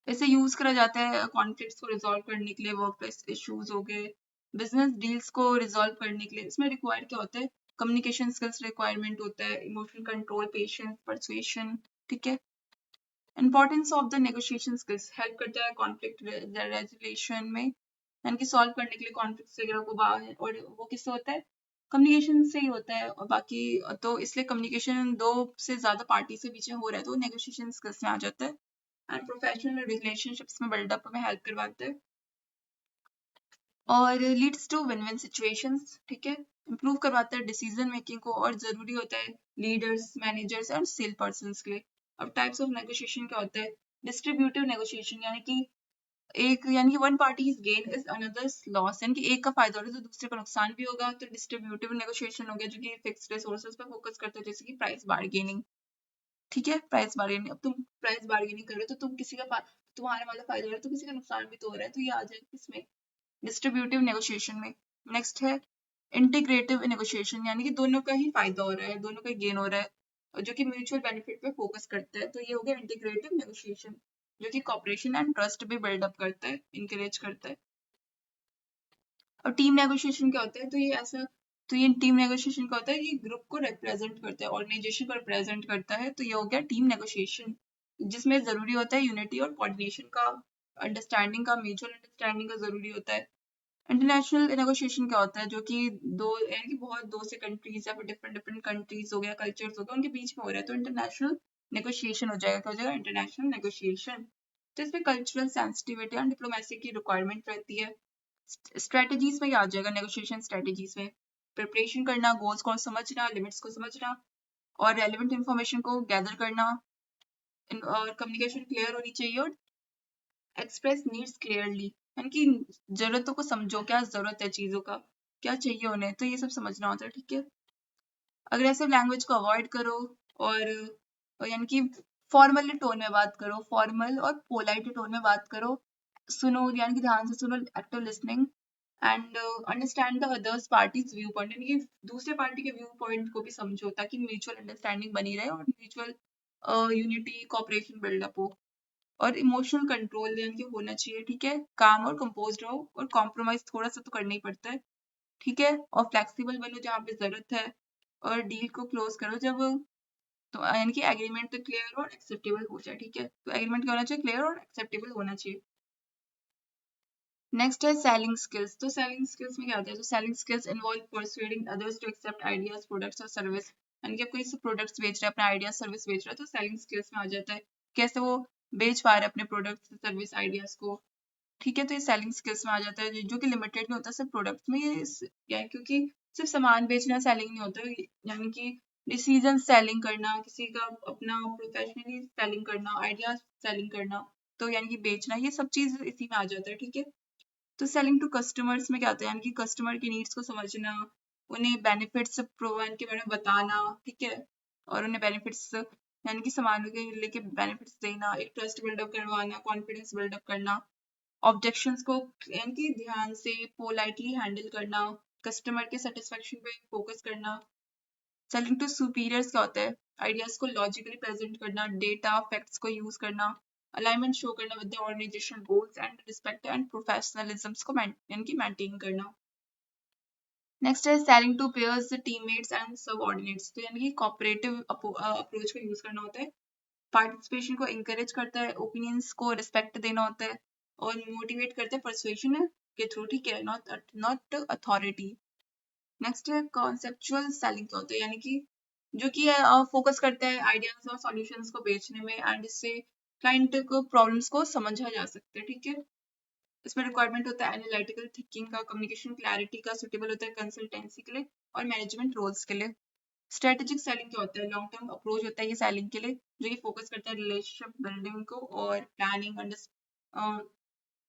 इसे यूज करा जाता है कॉन्फ्लिक्ट्स को रिजॉल्व करने के लिए, वर्क प्लेस इश्यूज हो गए, बिजनेस डील्स को रिजॉल्व करने के लिए। इसमें रिक्वायर क्या होता है? कम्युनिकेशन स्किल्स रिक्वायरमेंट होता है, इमोशनल कंट्रोल, पेशेंस, परसुएशन, ठीक है। Importance of the negotiation skills, help करता है कॉन्फ्लिक्ट रेजोल्यूशन में, यानी कि सॉल्व करने के लिए कॉन्फ्लिक्ट वगैरह को बाहर, और वो किससे होता है? कम्युनिकेशन से ही होता है। और बाकी तो इसलिए कम्युनिकेशन दो से ज्यादा पार्टी से बीच में हो रहा है तो नेगोशिएशन स्किल्स में आ जाता है। एंड प्रोफेशनल रिलेशनशिप्स में बिल्डअप में हेल्प करवाता है और leads to win win situations, ठीक है। इंप्रूव करवाता है डिसीजन मेकिंग को और जरूरी होता है leaders, managers and cell person के लिए। अब टाइप्स ऑफ नेगोशिएशन क्या होता है? डिस्ट्रीब्यूटिव नेगोशिएशन, यानी कि one party is gain is another's loss, यानी कि एक का फायदा हो रहा है तो दूसरे का नुकसान भी होगा। तो डिस्ट्रीब्यूटिव नेगोशिएशन हो गया जो कि फिक्स्ड रिसोर्सेज पे फोकस करता है, जैसे कि प्राइस बार्गेनिंग, ठीक है। प्राइस बार्गेनिंग, अब तुम प्राइस बार्गेनिंग कर रहे हो तो तुम्हारे वाला फायदा हो रहा है तो किसी का नुकसान भी तो हो रहा है, तो ये आ जाए इसमें डिस्ट्रीब्यूटिव नेगोशिएशन में। नेक्स्ट है इंटीग्रेटिव नेगोशिएशन, यानी कि दोनों का ही फायदा हो रहा है, दोनों का गेन हो रहा है, और जो कि म्यूचुअल बेनिफिट पे फोकस करता है, तो ये हो गया इंटीग्रेटिव नेगोशिएशन, जो कि कॉपरेशन एंड ट्रस्ट भी बिल्डअप करता है, इंकरेज करता है। और टीम नेगोशिएशन क्या होता है? तो ये टीम नेगोशिएशन क्या होता है? ये ग्रुप को रिप्रेजेंट करता है, ऑर्गेनाइजेशन को रिप्रेजेंट करता है, तो ये हो गया टीम नेगोशिएशन, जिसमें जरूरी होता है यूनिटी और कोऑर्डिनेशन का, अंडरस्टैंडिंग का, म्यूचुअल अंडरस्टैंडिंग का जरूरी होता है। इंटरनेशनल नेगोशिएशन क्या होता है? जो कि दो, यानी कि बहुत दो से कंट्रीज या फिर डिफरेंट डिफरेंट कंट्रीज हो गया, कल्चर्स हो गया, उनके बीच में हो रहा है तो इंटरनेशनल नेगोशिएशन हो जाएगा। क्या हो जाएगा? International negotiation. तो इसमें कल्चरल सेंसिटिविटी एंड डिप्लोमेसी की रिक्वायरमेंट रहती है। स्ट्रेटजीज में क्या आ जाएगा? नेगोशिएशन स्ट्रेटजीज में प्रिपरेशन करना, गोल्स को समझना, लिमिट्स को समझना, और रेलिवेंट इंफॉर्मेशन को गैदर करना, और कम्युनिकेशन क्लियर होनी चाहिए, और एक्सप्रेस नीड्स क्लियरली, यानी कि जरूरतों को समझो, क्या जरूरत है चीजों का, क्या चाहिए उन्हें, तो ये सब समझना होता है, ठीक है। अग्रेसिव लैंग्वेज को अवॉइड करो, यानी कि फॉर्मल टोन में बात करो, फॉर्मल और पोलाइट टोन में बात करो, सुनो, यानी कि ध्यान से सुनो, active listening, and understand the others parties view point, यानी कि दूसरे पार्टी के व्यू पॉइंट को भी समझो ताकि म्यूचुअल अंडरस्टैंडिंग बनी रहे और म्यूचुअल यूनिटी कॉपरेशन बिल्डअप हो। और इमोशनल कंट्रोल यानी कि होना चाहिए, ठीक है। काम और कंपोज्ड रहो, और कॉम्प्रोमाइज थोड़ा सा तो करना ही पड़ता है, ठीक है। और फ्लेक्सिबल बनो जहाँ पे जरूरत है, और डील को क्लोज करो जब, तो यानी कि एग्रीमेंट तो क्लियर और एक्सेप्टेबल हो जाए, ठीक है। तो एग्रीमेंट क्या होना चाहिए? क्लियर और एक्सेप्टेबल होना चाहिए। नेक्स्ट है सेलिंग स्किल्स। तो सेलिंग स्किल्स में क्या होता है? तो selling skills involve persuading others to accept ideas, products और सर्विस, यानी कि आप कोई प्रोडक्ट्स बेच रहे हैं, अपना आइडिया सर्विस बेच रहा है, तो सेलिंग स्किल्स में आ जाता है। कैसे वो बेच पा रहे हैं अपने प्रोडक्ट्स सर्विस आइडियाज को, ठीक है। तो ये सेलिंग स्किल्स में आ जाता है, जो कि लिमिटेड नहीं होता सिर्फ प्रोडक्ट्स में, क्या है, क्योंकि सिर्फ सामान बेचना सेलिंग नहीं होता, यानी कि डिसीजन सेलिंग करना, किसी का अपना प्रोफेशनली सेलिंग करना, आइडियाज सेलिंग करना, तो यानी कि बेचना, ये सब चीज इसी में आ जाता है, ठीक है। तो सेलिंग टू कस्टमर्स में क्या होता है? यानी कि कस्टमर की नीड्स को समझना, उन्हें बेनिफिट्स प्रोवाइड के बारे में बताना, ठीक है। और उन्हें बेनिफिट्स, यानी कि सामानों के लेके बेनिफिट्स देना, एक ट्रस्ट बिल्डअप करवाना, कॉन्फिडेंस बिल्डअप करना, ऑब्जेक्शंस को यानी कि ध्यान से पोलाइटली हैंडल करना, कस्टमर के सेटिस्फेक्शन पे फोकस करना। सेलिंग टू सुपीरियर्स क्या होता है? आइडियाज को लॉजिकली प्रेजेंट करना, डेटा फैक्ट्स को यूज करना, अलाइनमेंट शो करना with the organisation goals, and respect and professionalism को यानी कि मेंटेन करना। नेक्स्ट है selling to peers, teammates and subordinates, तो यानी कि कोऑपरेटिव अप्रोच को यूज करना होता है, पार्टिसिपेशन को इंकरेज करता है, ओपिनियंस को रिस्पेक्ट देना होता है, और मोटिवेट करता है परसुएशन के थ्रू, ठीक है, नॉट अथॉरिटी। नेक्स्ट है कॉन्सेप्चुअल सेलिंग क्या होता है? यानी कि जो कि फोकस करता है आइडियाज और सॉल्यूशंस को बेचने में, एंड इससे क्लाइंट को प्रॉब्लम्स को समझा जा सकता है, ठीक है। इसमें रिक्वायरमेंट होता है एनालिटिकल थिंकिंग का, कम्युनिकेशन क्लैरिटी का, सुटेबल होता है कंसल्टेंसी के लिए और मैनेजमेंट रोल्स के लिए। स्ट्रेटेजिक सेलिंग क्या होता है? लॉन्ग टर्म अप्रोच होता है ये सेलिंग के लिए, जो कि फोकस करता है रिलेशनशिप बिल्डिंग को और प्लानिंग,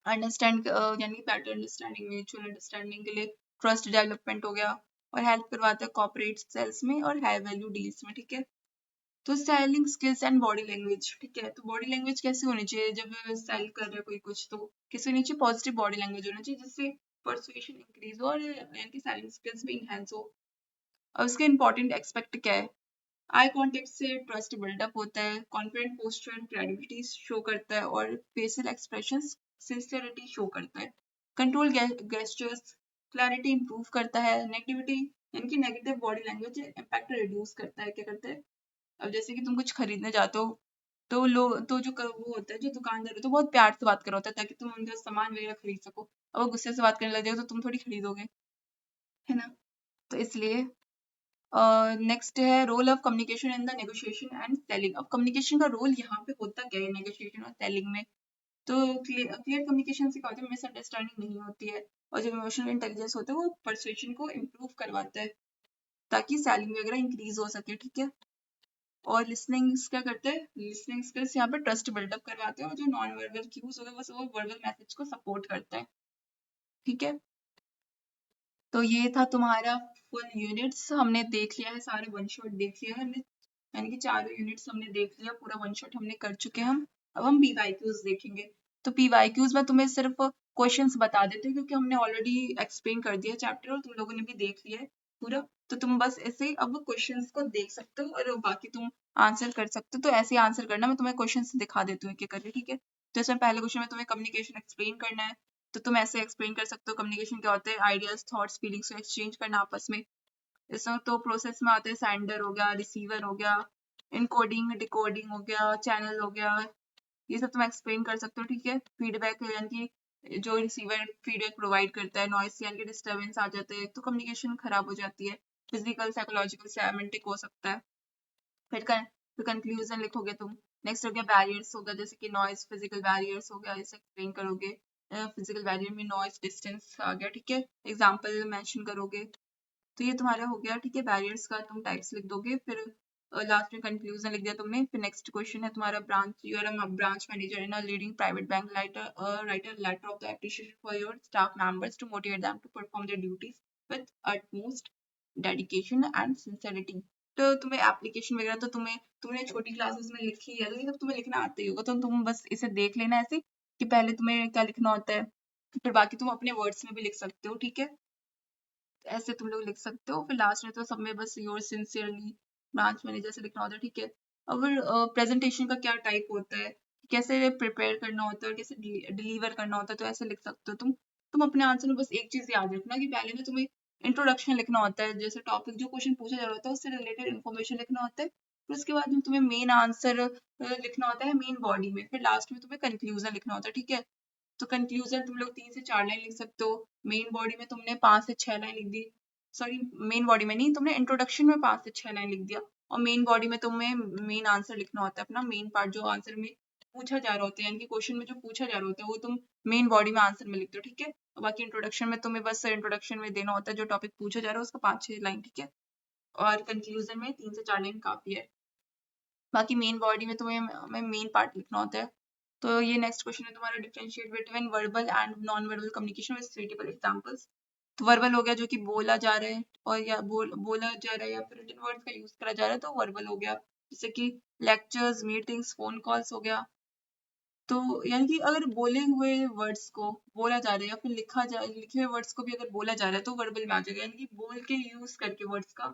अंडरस्टैंड, यानी बेटर अंडरस्टैंडिंग, म्यूचुअल अंडरस्टैंडिंग के लिए, ट्रस्ट डेवलपमेंट हो गया, और हेल्प करवाता है कॉर्पोरेट सेल्स में और हाई वैल्यू डील्स में, ठीक है। तो selling skills and body language, ठीक है। तो बॉडी लैंग्वेज कैसे होनी चाहिए जब सेल कर रहे कोई कुछ? तो कैसे होनी चाहिए? पॉजिटिव बॉडी लैंग्वेज होना चाहिए, जिससे परसुएशन इंक्रीज हो और यानी कि सेलिंग स्किल्स भी इनहेंस हो। और उसके इंपॉर्टेंट एक्सपेक्ट क्या है? आई कांटेक्ट से ट्रस्ट बिल्डअप होता है, confident posture and credibility show करता है, और फेशियल एक्सप्रेशंस सिंसियरिटी शो करता है। कंट्रोल गेस्चर्स क्लैरिटी इंप्रूव करता है, नेगेटिविटी यानी negative body language impact reduce करता है। क्या करता है, अब जैसे कि तुम कुछ खरीदने जाते हो तो लोग तो वो होता है जो दुकानदार होता है, तो बहुत प्यार से बात कर रहा होता है ताकि तुम उनका सामान वगैरह खरीद सको। अब वो गुस्से से बात करने लग जाएगा तो तुम थोड़ी खरीदोगे, है ना। तो इसलिए नेक्स्ट है role of communication in the negotiation and selling. अब कम्युनिकेशन का रोल यहाँ पे होता क्या है नेगोशिएशन और सेलिंग में, तो क्लियर कम्युनिकेशन से क्या होता है, मिसअंडरस्टैंडिंग नहीं होती है, और जो इमोशनल इंटेलिजेंस होता है वो परsuasion को इम्प्रूव करवाता है ताकि सेलिंग वगैरह इंक्रीज हो सके, ठीक है। और लिसनिंग क्या करते हैं, लिसनिंग स्किल्स यहाँ पे ट्रस्ट बिल्डअप करवाते हैं, और जो नॉन वर्बल क्यूज होगा बस वो वर्बल मैसेज को सपोर्ट करता है, ठीक है। तो ये था तुम्हारा फुल यूनिट्स, हमने देख लिया है सारे, वन शॉट देख लिया है हमने, यानी कि चारों यूनिट्स हमने देख लिया, पूरा वन शॉट हमने कर चुके हैं हम। अब हम पीवाईक्यूज देखेंगे। तो पीवाईक्यूज में तुम्हें सिर्फ क्वेश्चंस बता देते हैं क्योंकि हमने ऑलरेडी एक्सप्लेन कर दिया चैप्टर और तुम लोगों ने भी देख लिया है पूरा। तो तुम बस ऐसे अब क्वेश्चंस को देख सकते हो और बाकी तुम आंसर कर सकते हो। तो ऐसे आंसर करना, मैं तुम्हें क्वेश्चन दिखा देती हूँ एक एक करके, ठीक है। तो इसमें पहले क्वेश्चन में तुम्हें कम्युनिकेशन एक्सप्लेन करना है, तो तुम ऐसे एक्सप्लेन कर सकते हो कम्युनिकेशन क्या होता है, आइडियाज थॉट्स फीलिंग्स को एक्सचेंज करना आपस में। इसमें तो प्रोसेस में आते हैं सेंडर हो गया, रिसीवर हो गया, इनकोडिंग डिकोडिंग हो गया, चैनल हो गया, ये सब तुम एक्सप्लेन कर सकते हो, ठीक है। फीडबैक यानी कि जो रिसीवर फीडबैक प्रोवाइड करता है, नॉइस यानी कि डिस्टर्बेंस आ जाते हैं तो कम्युनिकेशन खराब हो जाती है। फिजिकल साइकोलॉजिकल सेमेंटिक हो सकता है। फिर कंक्लूजन लिखोगे तुम। नेक्स्ट हो गया बैरियर्स होगा, जैसे कि नॉइस फिजिकल बैरियर्स हो गया, इसे एक्सप्लेन करोगे। फिजिकल बैरियर में नॉइस डिस्टेंस आ गया, ठीक है, एग्जाम्पल मेंशन करोगे। तो ये तुम्हारा हो गया, ठीक है, बैरियर्स का तुम टाइप्स लिख दोगे। फिर लास्ट में कंक्लूजन लिख दिया तुमने। फिर नेक्स्ट क्वेश्चन है तुम्हारा branch, you are a branch manager in a leading private bank, write a letter of the appreciation for your staff members to motivate them to perform their duties with utmost dedication and sincerity. तो तुम्हें application वगैरह तो तुमने छोटी classes में लिखी है, तो ये सब तुम्हें लिखना आता ही होगा, तो तुम बस इसे देख लेना ऐसे कि पहले तुम्हें क्या लिखना होता है, फिर बाकी तुम अपने वर्ड्स में भी लिख सकते हो, ठीक है। ऐसे तुम लोग लिख सकते हो। फिर लास्ट में तो सब में बस योर सिंसियरली ब्रांच मैनेजर से लिखना होता है, ठीक है। अगर प्रेजेंटेशन का क्या टाइप होता है, कैसे प्रिपेयर करना होता है और कैसे डिलीवर करना होता है, तो ऐसे लिख सकते हो तुम अपने आंसर में बस एक चीज याद रखना कि पहले में तुम्हें इंट्रोडक्शन लिखना होता है, जैसे टॉपिक जो क्वेश्चन पूछा जा रहा होता है उससे रिलेटेड इन्फॉर्मेशन लिखना होता है। फिर उसके बाद में तुम्हें मेन आंसर लिखना होता है मेन बॉडी में। फिर लास्ट में तुम्हें कंक्लूजन लिखना होता है, ठीक है। तो कंक्लूजन तुम लोग 3 से 4 लाइन लिख सकते हो। मेन बॉडी में तुमने 5 से 6 लाइन लिख दी, सॉरी मेन बॉडी में नहीं, तुमने इंट्रोडक्शन में 5 से 6 लाइन लिख दिया, और मेन बॉडी में तुम्हें मेन आंसर लिखना होता है अपना मेन पार्ट, जो आंसर में पूछा जा रहा होता है, यानी कि क्वेश्चन में जो पूछा जा रहा होता है वो तुम मेन बॉडी में आंसर में लिखते हो, ठीक है। और बाकी इंट्रोडक्शन में तुम्हें बस इंट्रोडक्शन में देना होता है जो टॉपिक पूछा जा रहा है उसका 5-6 लाइन, ठीक है। और कंक्लूजन में 3 से 4 लाइन काफी है। बाकी मेन बॉडी में तुम्हें मेन पार्ट लिखना होता है। तो ये नेक्स्ट क्वेश्चन है तुम्हारा, differentiate between verbal and non verbal communication with suitable examples. तो वर्बल हो गया जो कि बोला जा रहा है, और या बोला जा रहा है या फिर रिटन वर्ड्स का यूज करा जा रहा है, तो वर्बल हो गया। जैसे कि लेक्चर्स, मीटिंग्स, फोन कॉल्स हो गया। तो यानी कि अगर बोले हुए वर्ड्स को बोला जा रहा है या फिर लिखे हुए वर्ड्स को भी अगर बोला जा रहा है तो वर्बल में आ जाएगा, यानी कि बोल के यूज करके वर्ड्स का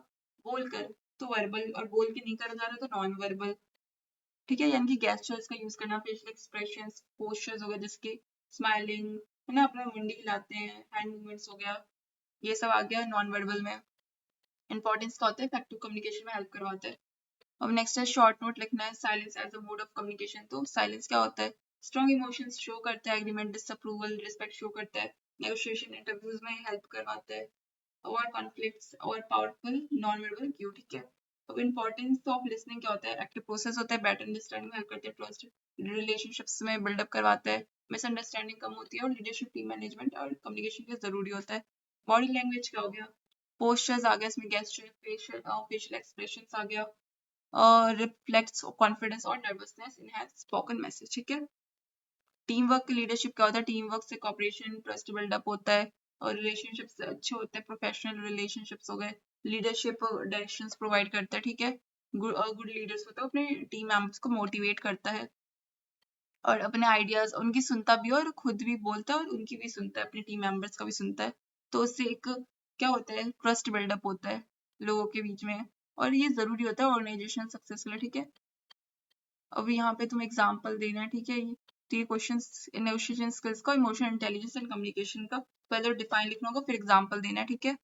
बोल कर तो वर्बल, और बोल के नहीं करा जा रहा तो नॉन वर्बल, ठीक है। यानी कि गेस्चर्स का यूज करना, फेशियल एक्सप्रेशंस, पोस्चर्स हो गए जिसके स्माइलिंग, है ना, अपना मुंडी हिलाते हैं, हैंड मूवमेंट्स हो गया, ये सब आ गया नॉन वर्बल में। इंपॉर्टेंस का होता है, इफेक्टिव कम्युनिकेशन में हेल्प करवाता है। अब नेक्स्ट है शॉर्ट नोट लिखना है, silence as a mode of communication. तो साइलेंस क्या होता है, स्ट्रॉन्ग इमोशंस शो करता है, एग्रीमेंट, डिसअप्रूवल, रिस्पेक्ट शो करता है, नेगोशिएशन इंटरव्यूज में हेल्प करवाता है, और कॉन्फ्लिक्ट्स और पावरफुल नॉन वर्बल क्यू, ठीक है। अब इंपॉर्टेंस ऑफ लिसनिंग क्या होता है, एक्टिव प्रोसेस होता है, बेटर अंडरस्टैंडिंग में हेल्प करते हैं, ट्रस्ट रिलेशनशिप्स में बिल्डअप करवाता है, मिसअंडरस्टैंडिंग कम होती है, और लीडरशिप, टीम मैनेजमेंट और कम्युनिकेशन के जरूरी होता है। बॉडी लैंग्वेज क्या हो गया, पोस्चर्स आ गया इसमें, गेस्चर, फेशियल एक्सप्रेशंस आ गया, और रिफ्लेक्ट्स कॉन्फिडेंस और नर्वसनेस इन स्पोकन मैसेज, ठीक है। टीम वर्क, लीडरशिप क्या होता है, टीम वर्क से कॉपरेशन, ट्रस्ट बिल्डअप होता है, और रिलेशनशिप्स अच्छे होते हैं, प्रोफेशनल रिलेशनशिप्स हो गए, लीडरशिप डायरेक्शंस प्रोवाइड करता है, ठीक है। गुड लीडर्स होता है अपने टीम मेंबर्स को मोटिवेट करता है, और अपने आइडियाज उनकी सुनता भी है, और खुद भी बोलता है और उनकी भी सुनता है, अपने टीम मेंबर्स का भी सुनता है। तो उससे एक क्या होता है, ट्रस्ट बिल्डअप होता है लोगों के बीच में। और ये ज़रूरी होता है ऑर्गेनाइजेशन सक्सेस के लिए, ठीक है। अब यहाँ पे तुम्हें एग्जाम्पल देना है, ठीक है। तो ये क्वेश्चंस नेगोशिएशन स्किल्स का, इमोशनल इंटेलिजेंस एंड कम्युनिकेशन का पहले डिफाइन लिखना होगा, फिर एग्जाम्पल देना है, ठीक है।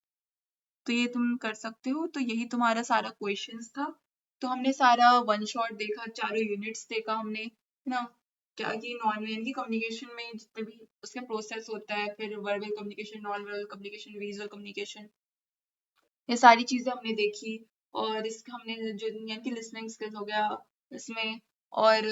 तो ये तुम कर सकते हो। तो यही तुम्हारा सारा क्वेश्चंस था। तो हमने सारा वन शॉट देखा, चारों यूनिट्स देखा हमने, है ना। क्या कि नॉन वर्बल कम्युनिकेशन में जितने भी उसका प्रोसेस होता है, फिर verbal communication, non verbal communication, visual communication, ये सारी चीजें हमने देखी। और इसका हमने जो यानी कि लिसनिंग स्किल्स हो गया इसमें, और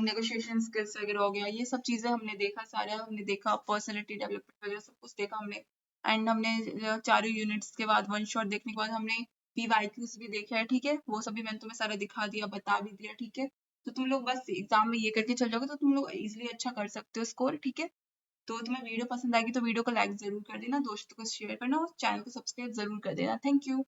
नेगोशिएशन स्किल्स वगैरह हो गया, ये सब चीजें हमने देखा, सारा हमने देखा, पर्सनालिटी डेवलपमेंट वगैरह सब कुछ देखा हमने। एंड हमने चारों यूनिट्स के बाद वन शॉट देखने के बाद हमने पीवाईक्यूज भी देखा है, ठीक है। वो सभी मैंने तुम्हें सारा दिखा दिया, बता भी दिया, ठीक है। तो तुम लोग बस एग्जाम में ये करके चल जाओगे तो तुम लोग इजिली अच्छा कर सकते हो स्कोर, ठीक है। तो तुम्हें वीडियो पसंद आएगी तो वीडियो को लाइक जरूर कर देना, दोस्तों को शेयर करना और चैनल को सब्सक्राइब जरूर कर देना। Thank you.